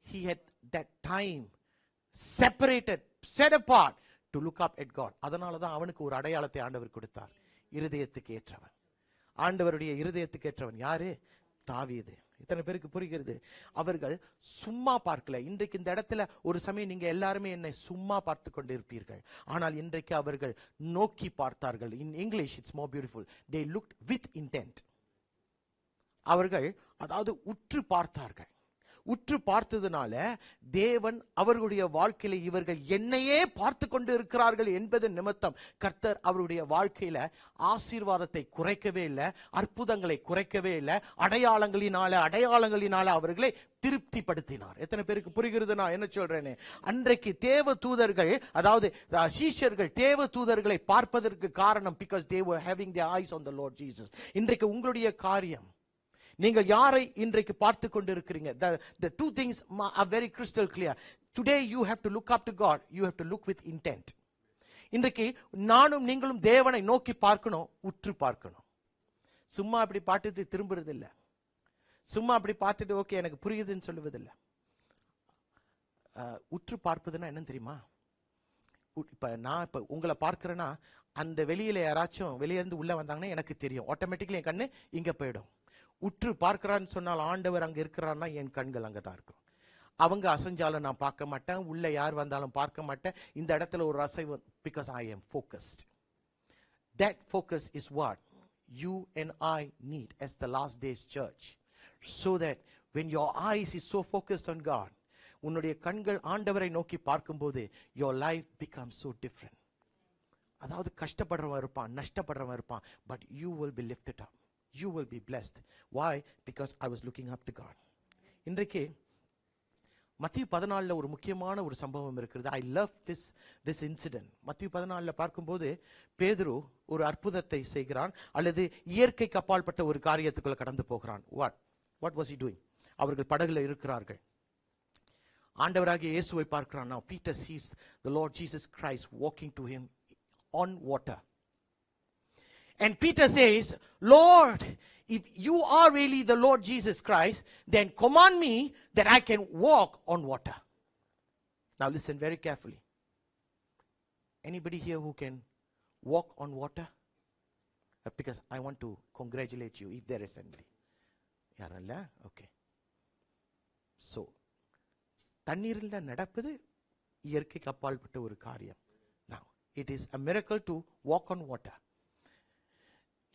he had that time separated, set apart to look up at God. அதனால தான் அவனுக்கு ஒரு அடையாளத்தை ஆண்டவர் கொடுத்தார். இருதயத்துக்கு ஏற்றவன். ஆண்டவருடைய இருதயத்துக்கு ஏற்றவன் யாரு? தாவீது. இத்தனை பேருக்கு புரிகிறது? அவர்கள் சும்மா பார்க்கல. இன்றைக்கு இந்த இடத்துல ஒரு சமயம் நீங்க எல்லாருமே என்னை சும்மா பார்த்து கொண்டிருப்பீர்கள். ஆனால் இன்றைக்கு அவர்கள் நோக்கி பார்த்தார்கள். In English it's more beautiful. They looked with intent. அவர்கள் அதாவது உற்று பார்த்தார்கள். உற்று பார்த்ததுனால தேவன் அவர்களுடைய வாழ்க்கையில இவர்கள் என்னையே பார்த்து கொண்டு இருக்கிறார்கள் என்பது நிமித்தம் கர்த்தர் அவருடைய வாழ்க்கையில ஆசீர்வாதத்தை குறைக்கவே இல்லை, அற்புதங்களை குறைக்கவே இல்லை, அடையாளங்களினால அவர்களை திருப்திப்படுத்தினார். எத்தனை பேருக்கு புரிகிறது நான் என்ன சொல்றேன்னு? அன்றைக்கு தேவ தூதர்கள், அதாவது சீஷர்கள் தேவ தூதர்களை பார்ப்பதற்கு காரணம் because they were having their eyes on the Lord Jesus. இன்றைக்கு உங்களுடைய காரியம், நீங்கள் யாரை இன்றைக்கு பார்த்து கொண்டு இருக்கிறீங்க? The two things are very crystal clear. Today you have to look up to God, you have to look with intent. இன்றைக்கு நானும் நீங்களும் தேவனை நோக்கி பார்க்கணும், உற்று பார்க்கணும். சும்மா அப்படி பார்த்துட்டு திரும்புறது இல்லை, சும்மா அப்படி பார்த்துட்டு ஓகே எனக்கு புரியுதுன்னு சொல்லுவதில்லை. உற்று பார்ப்பதுன்னா என்ன தெரியுமா? இப்ப நான் இப்ப உங்களை பார்க்கிறேன்னா அந்த வெளியில யாராச்சும் வெளியிருந்து உள்ள வந்தாங்கன்னா எனக்கு தெரியும், ஆட்டோமேட்டிக்கலி என் கண்ணு இங்க போயிடும். உற்று பார்க்கிறான்னு சொன்னால் ஆண்டவர் அங்க இருக்கிறான்னா என் கண்கள் அங்கதான் இருக்கும். அவங்க அசைஞ்சாலும் நான் பார்க்க மாட்டேன், உள்ள யார் வந்தாலும் பார்க்க மாட்டேன். இந்த இடத்துல ஒரு அசைவு, because I am focused. That focus is what you and I need as the last days church, so that when your eyes is so focused on God, உன்னுடைய கண்கள் ஆண்டவரை நோக்கி பார்க்கும்போது your life becomes so different. அதாவது கஷ்டப்படுறவன் இருப்பான், நஷ்டப்படுறவன் இருப்பான், but you will be lifted up, you will be blessed. Why? Because I was looking up to God. இன்றைக்கு மத்திய 14 ஒரு முக்கியமான ஒரு சம்பவம் இருக்கிறது. I love this incident. மத்திய 14 பார்க்கும்போது பேதுரு ஒரு அற்புதத்தை செய்கிறான், அல்லது இயற்கைக்கு அப்பாற்பட்ட ஒரு காரியத்துக்குள்ள கடந்து போகிறான். What was he doing? அவர்கள் படகுல இருக்கிறார்கள். ஆண்டவராகிய இயேசுவை பார்க்கிறான். Now Peter sees the Lord Jesus Christ walking to him on water. And Peter says, Lord, if you are really the Lord Jesus Christ, then command me that I can walk on water. Now listen very carefully. Anybody here who can walk on water? Because I want to congratulate you if there is anybody. Yaralla? Okay. So, தண்ணீரில் நடப்பது இயற்கைக்கு அப்பாற்பட்ட ஒரு காரியம். Now, it is a miracle to walk on water.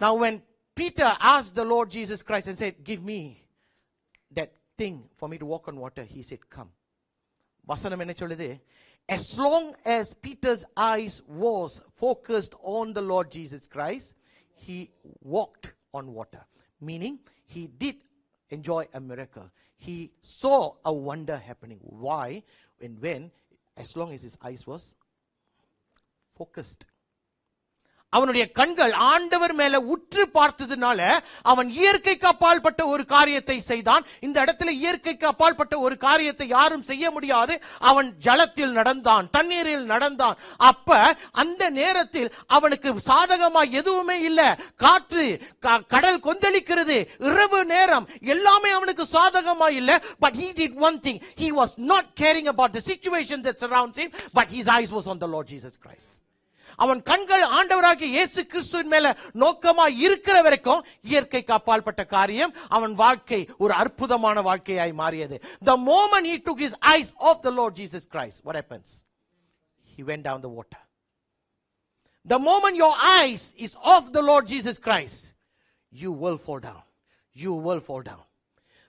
Now, when Peter asked the Lord Jesus Christ and said, give me that thing for me to walk on water, he said, come. வசனம் என்ன சொல்லுது? As long as Peter's eyes was focused on the Lord Jesus Christ, he walked on water. Meaning, he did enjoy a miracle. He saw a wonder happening. Why? When as long as his eyes was focused. அவனுடைய கண்கள் ஆண்டவர் மேல உற்று பார்த்ததுனால அவன் இயற்கைக்கு அப்பாற்பட்ட ஒரு காரியத்தை செய்தான். இந்த இடத்துல இயற்கைக்கு அப்பாற்பட்ட ஒரு காரியத்தை யாரும் செய்ய முடியாது. அவன் ஜலத்தில் நடந்தான், தண்ணீரில் நடந்தான். அப்ப அந்த நேரத்தில் அவனுக்கு சாதகமா எதுவுமே இல்ல. காற்று, கடல் கொந்தளிக்கிறது, இரவு நேரம், எல்லாமே அவனுக்கு சாதகமா இல்ல. But he did one thing. He was not caring about the situation that surrounds him, but his eyes was on the Lord Jesus Christ. அவன் கண்கள் ஆண்டவராகிய இயேசு கிறிஸ்துவின் மேல நோக்கமா இருக்கிற வரைக்கும் இயற்கைக்கு அப்பாற்பட்ட காரியம் அவன் வாழ்க்கை ஒரு அற்புதமான வாழ்க்கையாய் மாறியது. The moment he took his eyes off the Lord Jesus Christ, what happens? He went down the water. The moment your eyes is off the Lord Jesus Christ, you will fall down. You will fall down.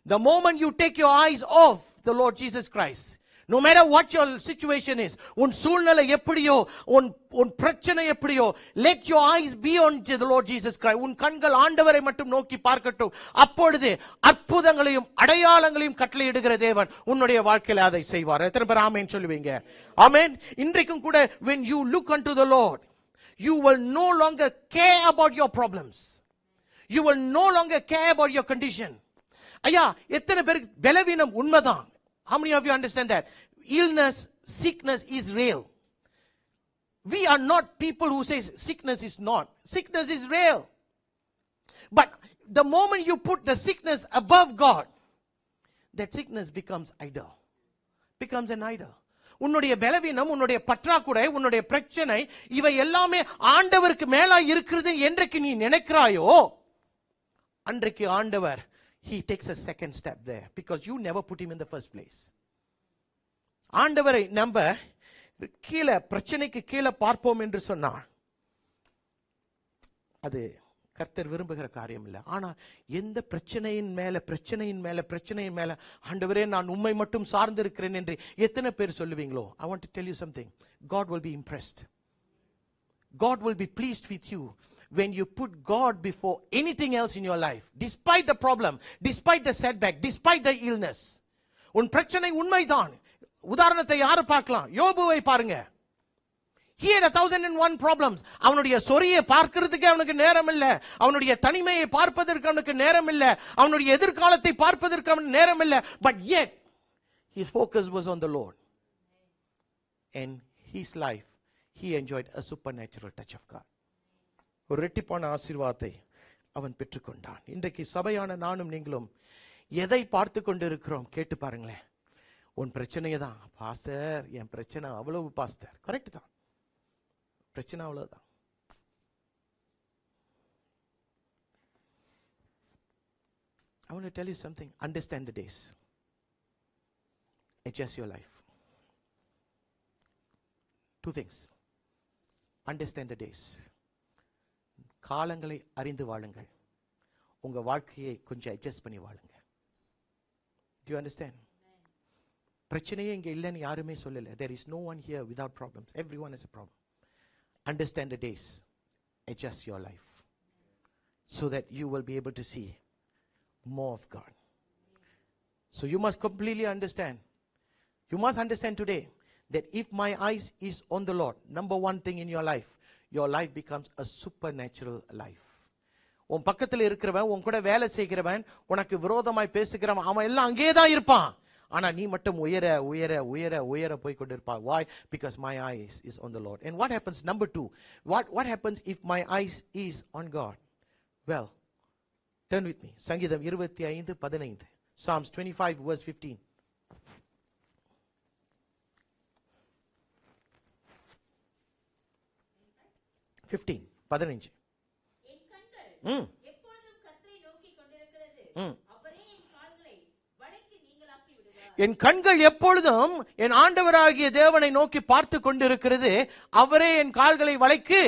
The moment you take your eyes off the Lord Jesus Christ, no matter what your situation is, உன் சூழ்நிலை எப்படியோ, உன் பிரச்சனை எப்படியோ, let your eyes be on the Lord Jesus Christ. உன் கண்கள் ஆண்டவரை மட்டும் நோக்கி பார்க்கட்டும். அப்பொழுது அற்புதங்களையும் அடையாளங்களையும் கட்டளையிடுகிற தேவன் உன்னுடைய வாழ்க்கையில அதை செய்வார். எத்தனை பேர் ஆமென் சொல்லுவீங்க? ஆமென். இன்றைக்கும் கூட when you look unto the Lord, you will no longer care about your problems. You will no longer care about your condition. ஐயா, எத்தனை பேருக்கு பலவீனம் உண்மைதான்? How many of you understand that? Illness, sickness is real. We are not people who say sickness is not. Sickness is real. But the moment you put the sickness above God, that sickness becomes idol. Becomes an idol. உன்னுடைய பலவீனம், உன்னுடைய பற்றாக்குறை, உன்னுடைய பிரச்சனை, இவை எல்லாமே ஆண்டவருக்கு மேலா இருக்கிறது என்றைக்கு நீ நினைக்கிறாயோ, அன்றைக்கு ஆண்டவர் he takes a second step there because you never put him in the first place. ஆண்டவரை நம்ம கீழே பிரச்சனைக்கு கீழே பார்ப்போம் என்று சொன்னா அது கர்த்தர் விரும்புகிற காரியம் இல்லை. ஆனா எந்த பிரச்சனையின் மேல ஆண்டவரே நான் உம்மை மட்டும் சார்ந்து இருக்கிறேன் என்று எத்தனை பேர் சொல்லுவீங்களோ, I want to tell you something. God will be impressed. God will be pleased with you when you put God before anything else in your life, despite the problem, despite the setback, despite the illness. உன் பிரச்சனை உண்மைதான். உதாரணத்தை யாரு பார்க்கலாம்? யோபுவை பாருங்க. He had 1001 problems. அவனுடைய சொரியை பார்க்கிறதுக்கு அவனுக்கு நேரம் இல்ல, அவனுடைய தனிமையை பார்ப்பதற்கு அவனுக்கு நேரம் இல்ல, அவனுடைய எதிர்காலத்தை பார்ப்பதற்கு அவனுக்கு நேரம் இல்ல. But yet his focus was on the Lord. And his life, he enjoyed a supernatural touch of God. ஒரு இரட்டிப்பான ஆசீர்வாதத்தை அவன் பெற்றுக்கொண்டான். இன்றைக்கு சபையான நானும் நீங்களும் எதை பார்த்து கொண்டு இருக்கிறோம் கேட்டு பாருங்களேன். உன் பிரச்சனையை தான், பாஸ்டர் என் பிரச்சனை அவ்வளவு பாஸ்டர், கரெக்ட் தான், பிரச்சனை அவ்வளவுதான். I want to tell you something. Understand the days. Adjust your life. Two things. Understand the days. காலங்களை அறிந்து வாழுங்கள். உங்க வாழ்க்கையை கொஞ்சம் அட்ஜஸ்ட் பண்ணி வாழுங்க. Do you understand? பிரச்சனையே இங்க இல்லைன்னு யாருமே சொல்லல. There is no one here without problems. Everyone has a problem. Understand the days. Adjust your life so that you will be able to see more of God. So you must completely understand. You must understand today that if my eyes is on the Lord, number one thing in your life becomes a supernatural life. உன் பக்கத்தில் இருக்கிறவன், உன் கூட வேலை செய்கிறவன், உனக்கு விரோதமாய் பேசுகிறவன், அவன் எல்லாம் அங்கேதான் இருப்பான். ஆனா நீ மட்டும் உயர உயர உயர உயர போய் கொண்டிருப்பாய். Why? Because my eyes is on the Lord. And what happens? Number two, what happens if my eyes is on God? Well, turn with me. சங்கீதம் 25:15. Psalms 25 verse 15. 15. என் கண்கள் எப்பொழுதும் கர்த்தரை நோக்கி கொண்டிருக்கிறது. அவரே என் கால்களை வளைக்கு நீங்களாக்கி விடுவார். என் கண்கள் எப்பொழுதும் என் ஆண்டவராகிய தேவனை நோக்கி பார்த்து கொண்டிருக்கிறது. அவரே என் கால்களை வளைக்கு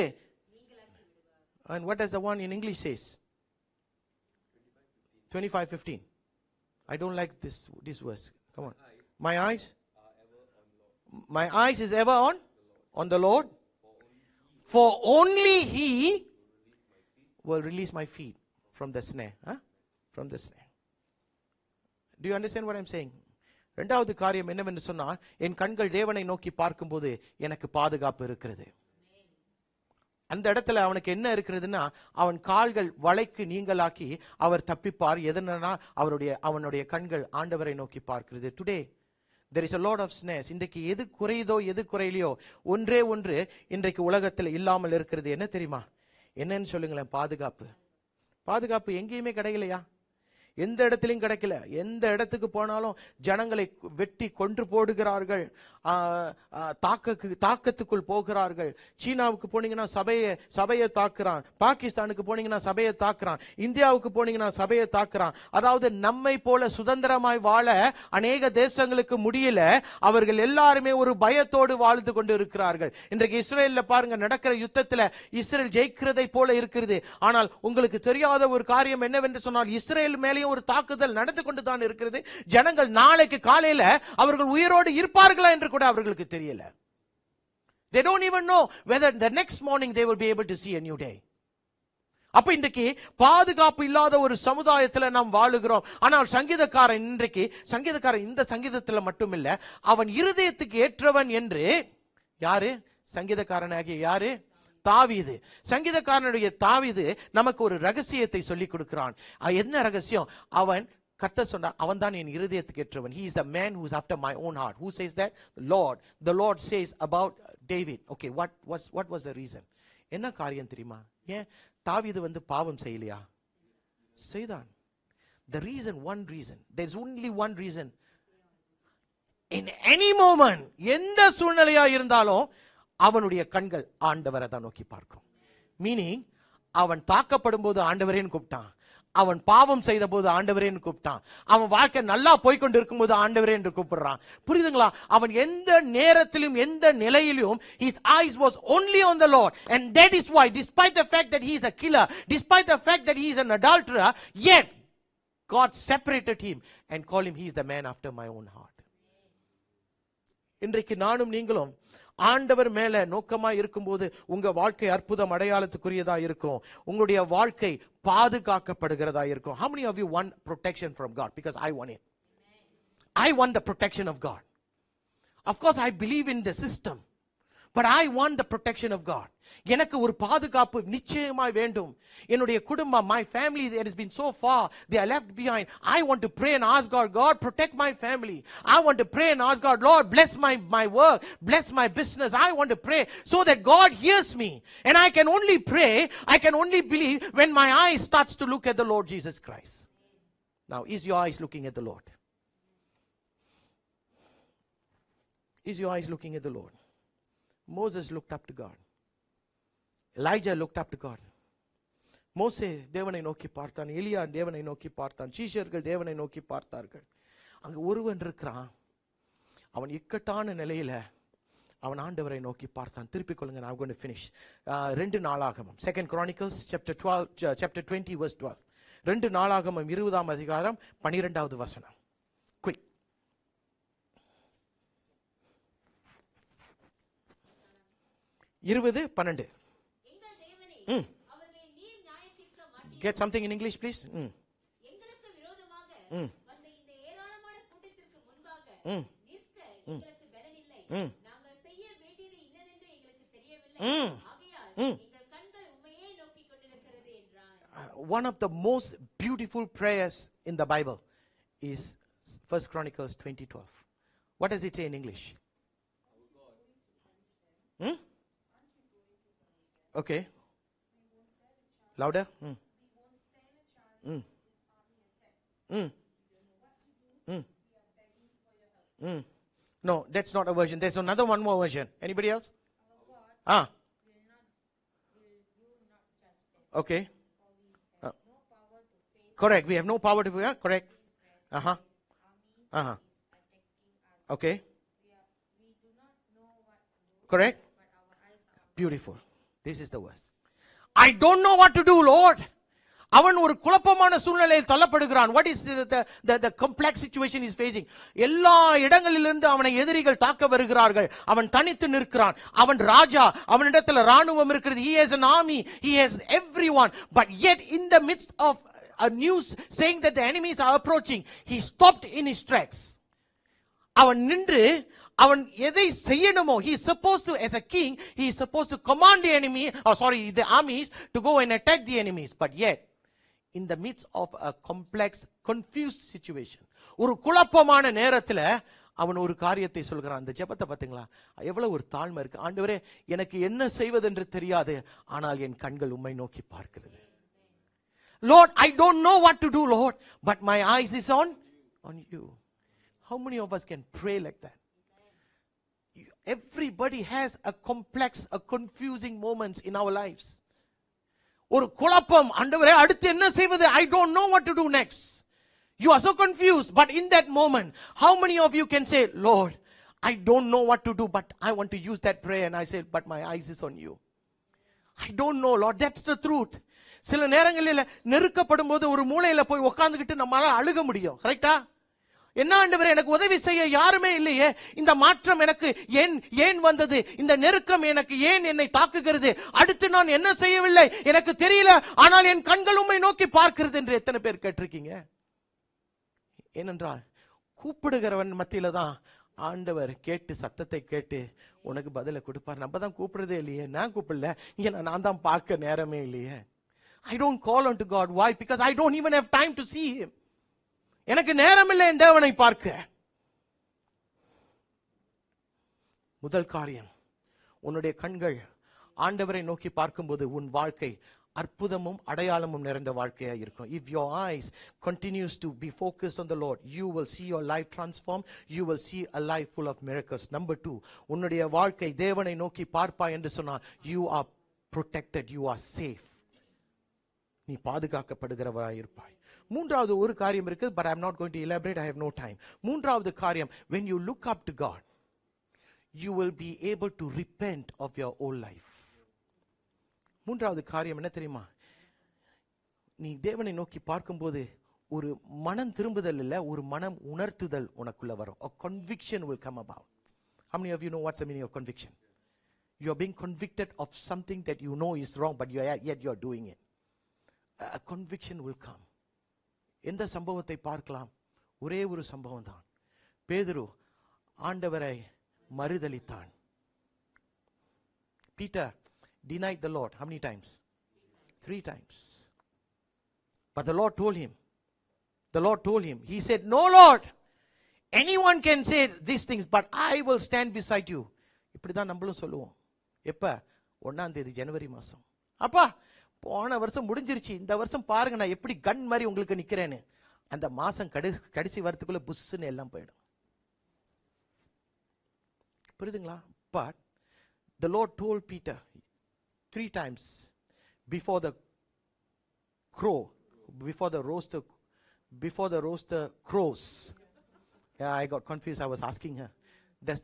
நீங்களாக்கி விடுவார். And what does the one in English says? 25:15. I don't like this verse. Come on. My eyes is ever on the Lord. For only he will release my feet from the snare. From the snare. Do you understand what I'm saying? இரண்டாவது காரியம் என்னவென்று சொன்னால், என் கண்கள் தேவனை நோக்கி பார்க்கும்போது எனக்கு பாதுகாப்பு இருக்கிறது. அந்த இடத்துல அவனுக்கு என்ன இருக்கிறதுன்னா, அவன் கால்கள் வளைக்கு நீங்களாக்கி அவர் தப்பிப்பார். எதனா அவனுடைய கண்கள் ஆண்டவரை நோக்கி பார்க்கிறது. Today there is a lot of snares. இன்றைக்கு எது குறையுதோ எது குறையிலையோ ஒன்றே ஒன்று இன்றைக்கு உலகத்தில் இல்லாமல் இருக்கிறது. என்ன தெரியுமா? என்னன்னு சொல்லுங்களேன். பாதுகாப்பு எங்கேயுமே கிடைக்கலையா? எந்த இடத்திலும் கிடைக்கல. எந்த இடத்துக்கு போனாலும் ஜனங்களை வெட்டி கொன்று போடுகிறார்கள், தாக்கத்துக்குள் போகிறார்கள். சீனாவுக்கு போனீங்கன்னா சபையை தாக்குறான், பாகிஸ்தானுக்கு போனீங்கன்னா சபையை தாக்குறான், இந்தியாவுக்கு போனீங்கன்னா சபையை தாக்குறான். அதாவது நம்மை போல சுதந்திரமாய் வாழ அநேக தேசங்களுக்கு முடியல. அவர்கள் எல்லாருமே ஒரு பயத்தோடு வாழ்ந்து கொண்டு இருக்கிறார்கள். இன்றைக்கு இஸ்ரேல்ல பாருங்க, நடக்கிற யுத்தத்துல இஸ்ரேல் ஜெயிக்கிறதை போல இருக்கிறது. ஆனால் உங்களுக்கு தெரியாத ஒரு காரியம் என்னவென்று சொன்னால், இஸ்ரேல் மேலே ஒரு தாக்குதல் நடந்து கொண்டுதான் இருக்கிறது. ஜனங்கள் நாளைக்கு காலையில அவர்கள் உயிரோடு இருப்பார்களா என்று கூட அவர்களுக்கு தெரியல. They don't even know whether the next morning they will be able to see a new day. அப்ப இன்றைக்கு பாதுகாப்பு இல்லாத ஒரு சமுதாயத்தில் நாம் வாழுகிறோம். ஆனால் சங்கீதக்காரன் இந்த சங்கீதத்துல மட்டும் இல்ல, அவன் இருதயத்துக்கு ஏற்றவன் என்று யாரு? சங்கீதக்காரனாகிய யாரு? தாவீது. சங்கீதக்காரனுடைய தாவீது நமக்கு ஒரு ரகசியத்தை சொல்லிக் கொடுக்கிறான். என்ன ரகசியம்? அவன் கர்த்தர் சொன்னார், அவன் தான் என் இருதயத்துக்கு ஏற்றவன். He is the man who is after my own heart. Who says that? The Lord says about David. Okay, what was the reason? என்ன காரியம் தெரியுமா? ஏன் தாவீது பாவம் செய்யலையா? செய்தான். one reason. There's only one reason. In any moment, எந்த சூழ்நிலையா இருந்தாலும் அவனுடைய கண்கள் ஆண்டவரை தான் நோக்கி பார்க்கும். மீனிங், அவன் தாக்கப்படும் போது ஆண்டவரேன்னு கூப்பிட்டான். அவன் பாவம் செய்த போது ஆண்டவரே என்று கூப்பிட்டான். அவன் வாழ்க்கை நல்லா போய்கொண்டு இருக்கும்போது ஆண்டவரே என்று கூப்பிடுறான். புரியுதுங்களா? அவன் எந்த நேரத்திலும் எந்த நிலையிலும் his eyes was only on the Lord, and that is why, despite the fact that he is a killer, despite the fact that he is an adulterer, yet God separated him and called him, he is the man after my own heart. இன்றைக்கு நானும் நீங்களும் ஆண்டவர் மேல நோக்கமா இருக்கும்போது உங்க வாழ்க்கை அற்புதம் அடையாளத்துக்குரியதா இருக்கும். உங்களுடைய வாழ்க்கை பாதுகாக்கப்படுகிறதா இருக்கும். How many of you want protection from God? Because I want it. I want the protection of God. Of course I believe in the system, but I want the protection of God. எனக்கு ஒரு பாதுகாப்பு நிச்சயமாய் வேண்டும். என்னுடைய குடும்பம், my family that has been so far, they are left behind. I want to pray and ask God, God protect my family. I want to pray and ask God, Lord bless my work, bless my business. I want to pray so that God hears me. And I can only pray, I can only believe when my eyes starts to look at the Lord Jesus Christ. Now, is your eyes looking at the Lord? Is your eyes looking at the Lord? Moses looked up to God. Elijah looked up to God. மோசே தேவனை நோக்கி பார்த்தான். எலியா தேவனை நோக்கி பார்த்தான். சீஷர்கள் தேவனை நோக்கி பார்த்தார்கள். அங்க ஒருவன் இருக்கிறான், அவன் இக்கட்டான நிலையில அவன் ஆண்டவரை நோக்கி பார்த்தான். திருப்பிக் கொள்ளுங்க, நான் going to finish. 2 நாளாகமம், 2 Chronicles chapter 20 verse 12. 2 நாளாகமம் 20ஆம் அதிகாரம் 12வது வசனம். Quick. 20:12. Get something in English, please. எங்களுக்கு விரோதமாக வந்த இந்த ஏராளமான கூட்டத்திற்கு முன்பாக நிற்க எங்களுக்கு பலன் இல்லை. நாங்கள் செய்ய வேண்டியது இன்னதென்று எங்களுக்கு தெரியவில்லை. ஆகையால் எங்கள் கண்கள் உம்மையே நோக்கிக் கொண்டிருக்கிறது என்றார். One of the most beautiful prayers in the Bible is 1 Chronicles 20:12. What does it say in English? Okay. Louder. No, that's not a version. There's another one more version. Anybody else? Okay. Correct. We have no power to be. Correct. Okay. Correct. Beautiful. This is the verse. I don't know what to do, Lord. அவன் ஒரு குழப்பமான சூழ்நிலையில் தள்ளப்படுகிறான். What is the complex situation he is facing? எல்லா இடங்களிலிருந்து அவனை எதிரிகள் தாக்க வருகிறார்கள். அவன் தனித்து நிற்கிறான். அவன் ராஜா, அவனிடத்தில் ராணுவம் இருக்கிறது. He has an army, he has everyone. But yet in the midst of a news saying that the enemies are approaching, he stopped in his tracks. அவன் நின்று அவன் எதை செய்யணுமோ, he is supposed to, as a king, he is supposed to command the enemy, the armies to go and attack the enemies. But yet, in the midst of a complex, confused situation, ஒரு குழப்பமான நேரத்துல அவன் ஒரு காரியத்தை சொல்கிறான். அந்த ஜெபத்தை பாத்தீங்களா, எவ்வளவு ஒரு தாழ்மை இருக்கு. ஆண்டவரே, எனக்கு என்ன செய்வதென்று தெரியாது, ஆனால் என் கண்கள் உம்மை நோக்கி பார்க்கிறது. Lord, I don't know what to do, Lord, but my eyes is on you. How many of us can pray like that? Everybody has a complex, a confusing moments in our lives. ஒரு குழப்பம், ஆண்டவரே அடுத்து என்ன செய்வது, I don't know what to do next. You are so confused, but in that moment, how many of you can say, Lord, I don't know what to do, but I want to use that prayer, and I say, but my eyes is on you. I don't know, Lord, that's the truth. சில நேரங்களில் நெருக்கப்படும் போது ஒரு மூலையில போய் உட்கார்ந்துகிட்டு நம்மளால அழுக முடியும். கரெக்டா? என்ன ஆண்டவரே, எனக்கு உதவி செய்ய யாருமே இல்லையே, இந்த மாற்றம் எனக்கு ஏன் வந்தது, இந்த நெருக்கம் எனக்கு ஏன் என்னை தாக்குகிறது, அடுத்து நான் என்ன செய்யவில்லை எனக்கு தெரியல, ஆனால் என் கண்கள் உம்மை நோக்கி பார்க்கிறது என்று எத்தனை பேர் கேட்டிருக்கீங்க? ஏனென்றால் கூப்பிடுகிறவன் மத்தியில தான் ஆண்டவர் கேட்டு சத்தத்தை கேட்டு உனக்கு பதில கொடுப்பார். நம்ம தான் கூப்பிடுறதே இல்லையே, நான் கூப்பிடல, ஏன்னா நான் தான் பார்க்க நேரமே இல்லையே. I don't call unto God. Why? Because I don't even have time to see him. எனக்கு நேரம் இல்லை என் தேவனை பார்க்க. முதல் காரியம், உன்னுடைய கண்கள் ஆண்டவரை நோக்கி பார்க்கும்போது உன் வாழ்க்கை அற்புதமும் அடையாளமும் நிறைந்த வாழ்க்கையா இருக்கும். If your eyes continues to be focused on the Lord, you will see your life transform. You will see a life full of miracles. Number 2, உன்னுடைய வாழ்க்கை தேவனை நோக்கி பார்ப்பாய் என்று சொன்னால், you are protected, you are safe. நீ பாதுகாக்கப்படுகிறவராய் இருப்பாய். மூன்றாவது ஒரு காரியம் இருக்கு, but I am not going to elaborate, I have no time. மூன்றாவது காரியம், when you look up to God, you will be able to repent of your old life. மூன்றாவது காரியம் என்ன தெரியுமா? நீ தேவனை நோக்கி பார்க்கும்போது ஒரு மனம் திரும்புதல் இல்ல, ஒரு மனம் உணர்த்துதல் உனக்குள்ள வரும். A conviction will come about. How many of you know what's the meaning of conviction? You are being convicted of something that you know is wrong, but yet you are doing it. A conviction will come. எந்த சம்பவத்தை பார்க்கலாம்? ஒரே ஒரு சம்பவம் தான். பேதுரு ஆண்டவரை மறுதலித்தான். Peter denied the Lord. How many times? 3 times. But the Lord told him, he said, no Lord, anyone can say these things, but I will stand beside you. இப்படிதான் நம்மளும் சொல்லுவோம். எப்ப? 1ஆம் தேதி ஜனவரி மாசம். அப்பா, போன வருஷம் முடிஞ்சிருச்சு, இந்த வருஷம் பாருங்க நான் எப்படி கன் மாதிரி உங்களுக்கு நிக்கிறேன்னு. அந்த மாசம் கடைசி வரத்துக்குள்ள புஷ்ன்னு எல்லாம் போயிடும். புரியுதுங்களா? But the Lord told Peter 3 times before the crow, before the rooster crows. Yeah, I got confused. I was asking her, does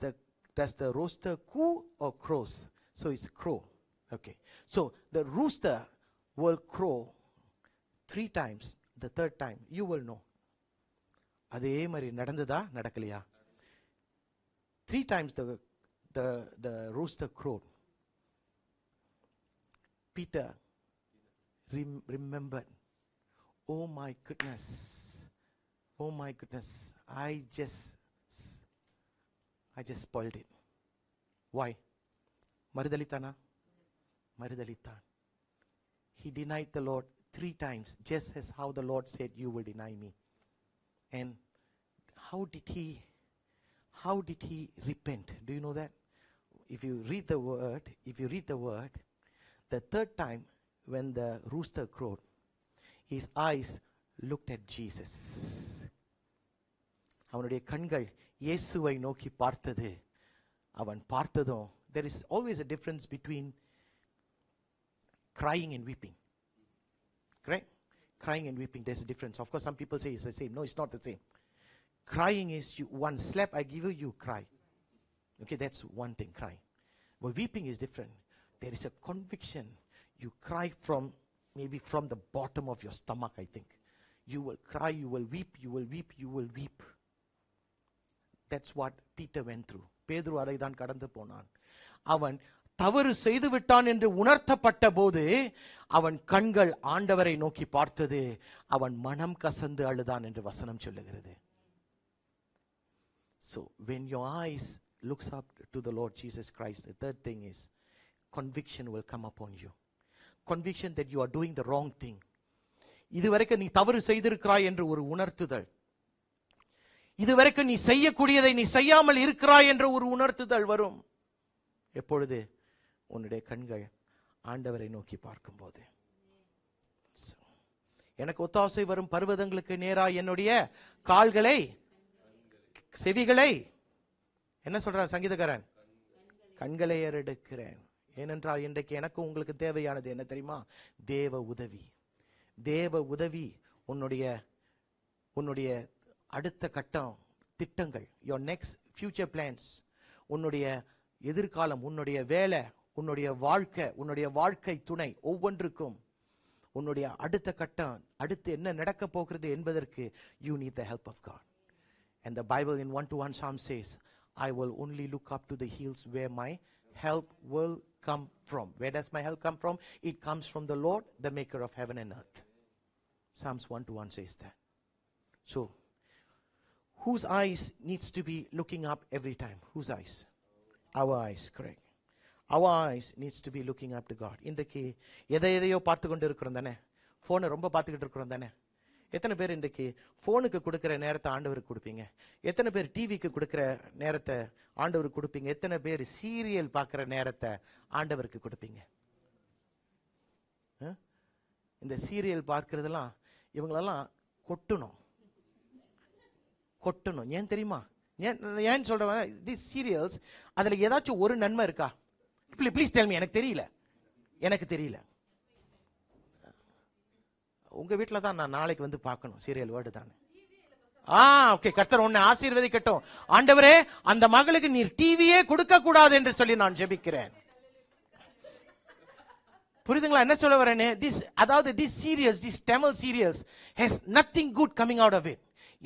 the rooster coo or crows? So it's crow. Okay. So the rooster will crow 3 times. The 3rd time you will know. அதே மாதிரி நடந்ததா நடக்கலையா? 3 times the rooster crowed. Peter remembered, oh my goodness, I just spoiled it. Why? மறுதலித்தானா? மறுதலித்தான். He denied the Lord 3 times, just as how the Lord said, you will deny me. And how did he repent? Do you know that? If you read the word, the 3rd time when the rooster crowed, his eyes looked at Jesus. அவனுடைய கண்கள் இயேசுவை நோக்கி பார்த்தது. அவன் பார்த்ததும், there is always a difference between crying and weeping. Correct? Crying and weeping, there's a difference. Of course, some people say it's the same. No, it's not the same. Crying is one slap I give you cry. Okay, that's one thing, crying. But weeping is different. There is a conviction. You cry maybe from the bottom of your stomach, I think. You will cry, you will weep, you will weep, you will weep. That's what Peter went through. பேதுரு அதை தான் கடந்து போனான். அவன் தவறு செய்து விட்டான் என்று உணர்த்தப்பட்ட போது அவன் கண்கள் ஆண்டவரை நோக்கி பார்த்தது. அவன் மனம் கசந்து அழுதான் என்று வசனம் சொல்லுகிறது. So when your eyes looks up to the Lord Jesus Christ, the 3rd thing is conviction will come upon you. Conviction that you are doing the wrong thing. இதுவரைக்கும் நீ தவறு செய்திருக்கிறாய் என்று ஒரு உணர்த்துதல். இதுவரைக்கும் நீ செய்யக்கூடியதை நீ செய்யாமல் இருக்கிறாய் என்ற ஒரு உணர்த்துதல் வரும். எப்பொழுது? உன்னுடைய கண்கள் ஆண்டவரை நோக்கி பார்க்கும்போது. எனக்கு ஒத்தாசை வரும் பர்வதங்களுக்கு நேராய் என்னுடைய கால்களை, செவிகளை, என்ன சொல்றான் சங்கீதக்காரன்? கண்களை ஏறெடுக்கிறேன். ஏனென்றால் இன்றைக்கு எனக்கு உங்களுக்கு தேவையானது என்ன தெரியுமா? தேவ உதவி. தேவ உதவி. உன்னுடைய அடுத்த கட்டம் திட்டங்கள், your next future plans, உன்னுடைய எதிர்காலம், உன்னுடைய வேலை, உன்னுடைய வாழ்க்கை துணை, ஒவ்வொன்றுக்கும் உன்னுடைய அடுத்த கட்டம், அடுத்து என்ன நடக்க போகிறது என்பதற்கு you need the help of God. And the Bible in 1:1 Psalm says, I will only look up to the hills where my help will come from. Where does my help come from? It comes from the Lord, the maker of heaven and earth. Psalms 1:1 says that. So, whose eyes needs to be looking up every time? Whose eyes? Our eyes, correct. Our eyes needs to be looking up to God. இன்றைக்கு எதையோ பார்த்து கொண்டு இருக்கிறோம் தானே? போனை ரொம்ப பார்த்துக்கிட்டு இருக்கிறோம் தானே? எத்தனை பேர் இன்றைக்கு போனுக்கு கொடுக்கிற நேரத்தை ஆண்டவருக்கு கொடுப்பீங்க? எத்தனை பேர் டிவிக்கு கொடுக்கிற நேரத்தை ஆண்டவருக்கு கொடுப்பீங்க? எத்தனை பேர் சீரியல் பார்க்கிற நேரத்தை ஆண்டவருக்கு கொடுப்பீங்க? இந்த சீரியல் பார்க்கறதெல்லாம் இவங்களெல்லாம் கொட்டணும். ஏன் தெரியுமா? ஏன் சொல்றேன்? these serials, அதுல ஏதாச்சும் ஒரு நன்மை இருக்கா? Please tell me. எனக்கு தெரியல. உங்க வீட்டில் தான் நான் நாளைக்கு வந்து பார்க்கணும். சீரியல் வேர்டு தானே. ஓகே. கர்த்தர் உன்னை ஆசீர்வதிக்கட்டும். ஆண்டவரே, அந்த மகளுக்கு நீர் டிவியே கொடுக்க கூடாது என்று சொல்லி நான் ஜெபிக்கிறேன். புரியுதுங்களா என்ன சொல்ல வரேன்னு? அதாவது this serials, this Tamil serials has nothing good coming out of it.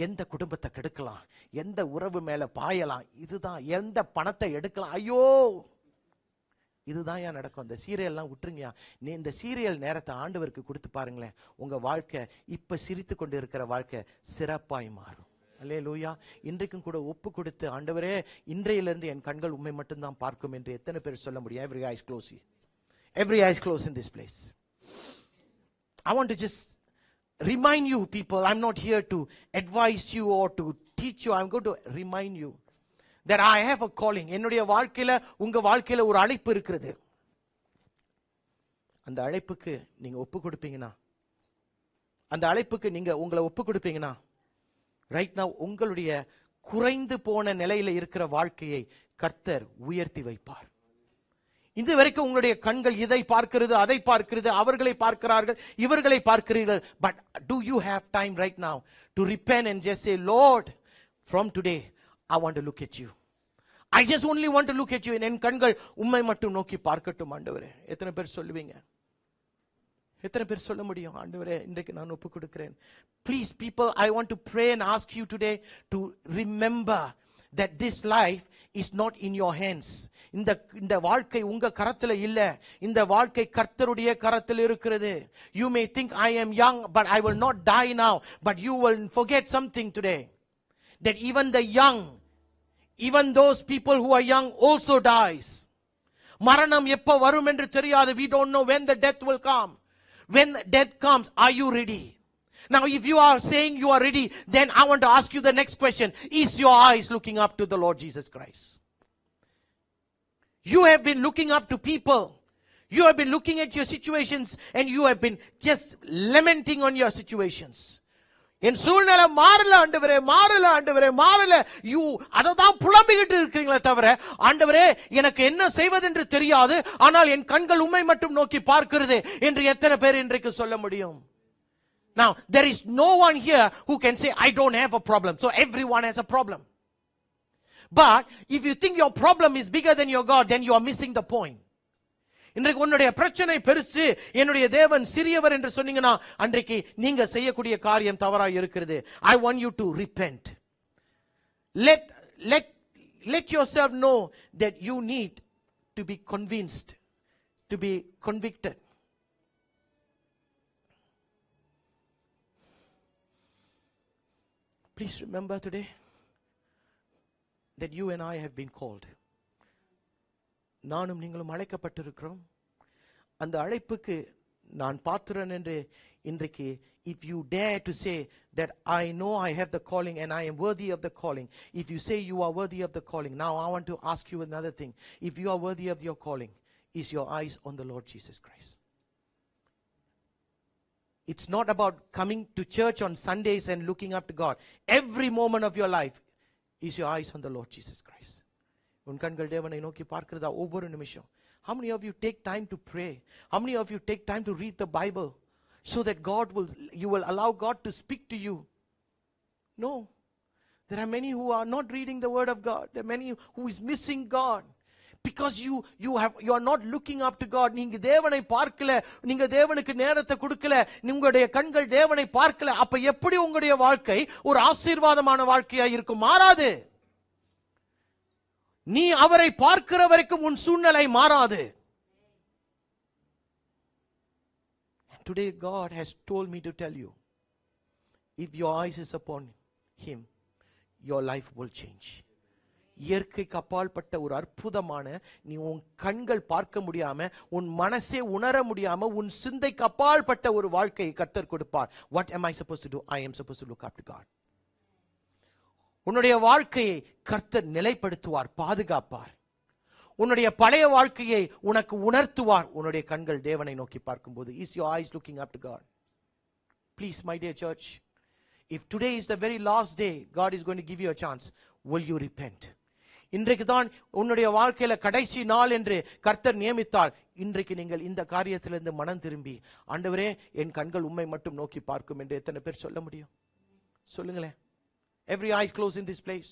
எந்த குடும்பத்தை கெடுக்கலாம், எந்த உறவு மேல பாயலாம், இதுதான். எந்த பணத்தை எடுக்கலாம், ஐயோ இதுதான் ஏன் நடக்கும். அந்த சீரியல்லாம் விட்டுருங்கயா. நீ இந்த சீரியல் நேரத்தை ஆண்டவருக்கு கொடுத்து பாருங்களேன். உங்க வாழ்க்கை இப்ப சிரித்து கொண்டு இருக்கிற வாழ்க்கை சிறப்பாய் மாறும். அல்லேலூயா. இன்றைக்கும் கூட ஒப்பு கொடுத்து, ஆண்டவரே இன்றையிலிருந்து என் கண்கள் உண்மை மட்டும்தான் பார்க்கும் என்று எத்தனை பேர் சொல்ல முடியும்? Every eyes close. Every eyes closed in this place. I want to just remind you people, I'm not here to advise you or to teach you. I'm going to remind you that I have a calling. என்னுடைய வாழ்க்கையில உங்க வாழ்க்கையில ஒரு அழைப்பு இருக்கிறது. அந்த அழைப்புக்கு நீங்க ஒப்பு கொடுப்பீங்கன்னா, அந்த அழைப்புக்கு நீங்க உங்களை ஒப்பு கொடுப்பீங்கன்னா, ரைட் நவ உங்களுடைய குறைந்து போன நிலையில இருக்கிற வாழ்க்கையை கர்த்தர் உயர்த்தி வைப்பார். இது வரைக்கும் உங்களுடைய கண்கள் இதை பார்க்கிறது, அதை பார்க்கிறது, அவர்களை பார்க்கிறார்கள், இவர்களை பார்க்கிறீர்கள். But do you have time right now to repent and just say, Lord, from today I want to look at you. I just only want to look at you. என் கண்கள் உம்மை மட்டும் நோக்கி பார்க்கட்டும் ஆண்டவரே. எத்தனை பேர் சொல்லுவீங்க? எத்தனை பேர் சொல்ல முடியும்? ஆண்டவரே இன்றைக்கு நான் ஒப்பு கொடுக்கிறேன். Please people, I want to pray and ask you today to remember that this life is not in your hands. இந்த வாழ்க்கை உங்க கரத்துல இல்ல. இந்த வாழ்க்கை கர்த்தருடைய கரத்தில் இருக்கிறது. You may think I am young but I will not die now. But you will forget something today. That even the young, even those people who are young also dies. மரணம் எப்ப வரும் என்று தெரியாது. We don't know when the death will come. When death comes, are you ready? Now, if you are saying you are ready, then I want to ask you the next question. Is your eyes looking up to the Lord Jesus Christ? You have been looking up to people. You have been looking at your situations and you have been just lamenting on your situations. என் சூழ்நிலை மாறல ஆண்டவரே, மாறல ஆண்டவரே, மாறல. You அததான் புலம்பிக்கிட்டு இருக்கிறீங்களே தவிர, ஆண்டவரே எனக்கு என்ன செய்வதென்று தெரியாது, ஆனால் என் கண்கள் உம்மை மட்டும் நோக்கி பார்க்கிறது என்று எத்தனை பேர் இன்றைக்கு சொல்ல முடியும்? Now, there is no one here who can say, I don't have a problem. So everyone has a problem. But if you think your problem is bigger than your God, then you are missing the point. இன்றைக்கு உன்னுடைய பிரச்சனை பெருசு, என்னுடைய தேவன் சிறியவர் என்று சொன்னீங்கன்னா, அன்றைக்கு நீங்க செய்யக்கூடிய காரியம் தவறாக இருக்கிறது. I want you to repent. Let yourself know that you need to be convinced, to be convicted. Please remember today that you and I have been called. நானும் நீங்களும் அழைக்கப்பட்டிருக்கிறோம். அந்த அழைப்புக்கு நான் பாத்திரன் என்று இன்றைக்கு, if you dare to say that I know I have the calling and I am worthy of the calling, if you say you are worthy of the calling, now I want to ask you another thing. If you are worthy of your calling, is your eyes on the Lord Jesus Christ? It's not about coming to church on Sundays and looking up to God. Every moment of your life is your eyes on the Lord Jesus Christ. உன் கண்கள் தேவனை நோக்கி பார்க்கிறதா ஒவ்வொரு நிமிஷம்? How many of you take time to pray? How many of you take time to read the Bible so that you will allow God to speak to you? No. There are many who are not reading the word of God. There are many who is missing God. Because you are not looking up to God. நீங்க தேவனை பார்க்கல, நீங்க தேவனுக்கு நேரத்தை கொடுக்கல, உங்களுடைய கண்கள் தேவனை பார்க்கல. அப்ப எப்படி உங்களுடைய வாழ்க்கை ஒரு ஆசீர்வாதமான வாழ்க்கையா இருக்கும்? மாறாது. நீ அவரை பார்க்கிற வரைக்கும் உன் சூழ்நிலை மாறாது. Today God has told me to tell you, if your eyes is upon him, your life will change. இயற்கைக்கு அப்பாற்பட்ட ஒரு அற்புதமான, நீ உன் கண்கள் பார்க்க முடியாம, உன் மனசே உணர முடியாம, உன் சிந்தைக்கு அப்பாற்பட்ட ஒரு வாழ்க்கையை கர்த்தர் கொடுப்பார். What am I supposed to do? I am supposed to look up to God. உன்னுடைய வாழ்க்கையை கர்த்தர் நிலைப்படுத்துவார், பாதுகாப்பார். உன்னுடைய பழைய வாழ்க்கையை உனக்கு உணர்த்துவார். உன்னுடைய கண்கள் தேவனை நோக்கி பார்க்கும்போது. Is your eyes looking up to God? Please, my dear church, if today is the very last day, God is going to give you a chance. Will you repent? இன்றைக்கு தான் உன்னுடைய வாழ்க்கையில கடைசி நாள் என்று கர்த்தர் நியமித்தால், இன்றைக்கு நீங்கள் இந்த காரியத்திலிருந்து மனம் திரும்பி, ஆண்டவரே என் கண்கள் உம்மை மட்டும் நோக்கி பார்க்கும் என்று எத்தனை பேர் சொல்ல முடியும்? சொல்லுங்களேன். Every eye closed in this place.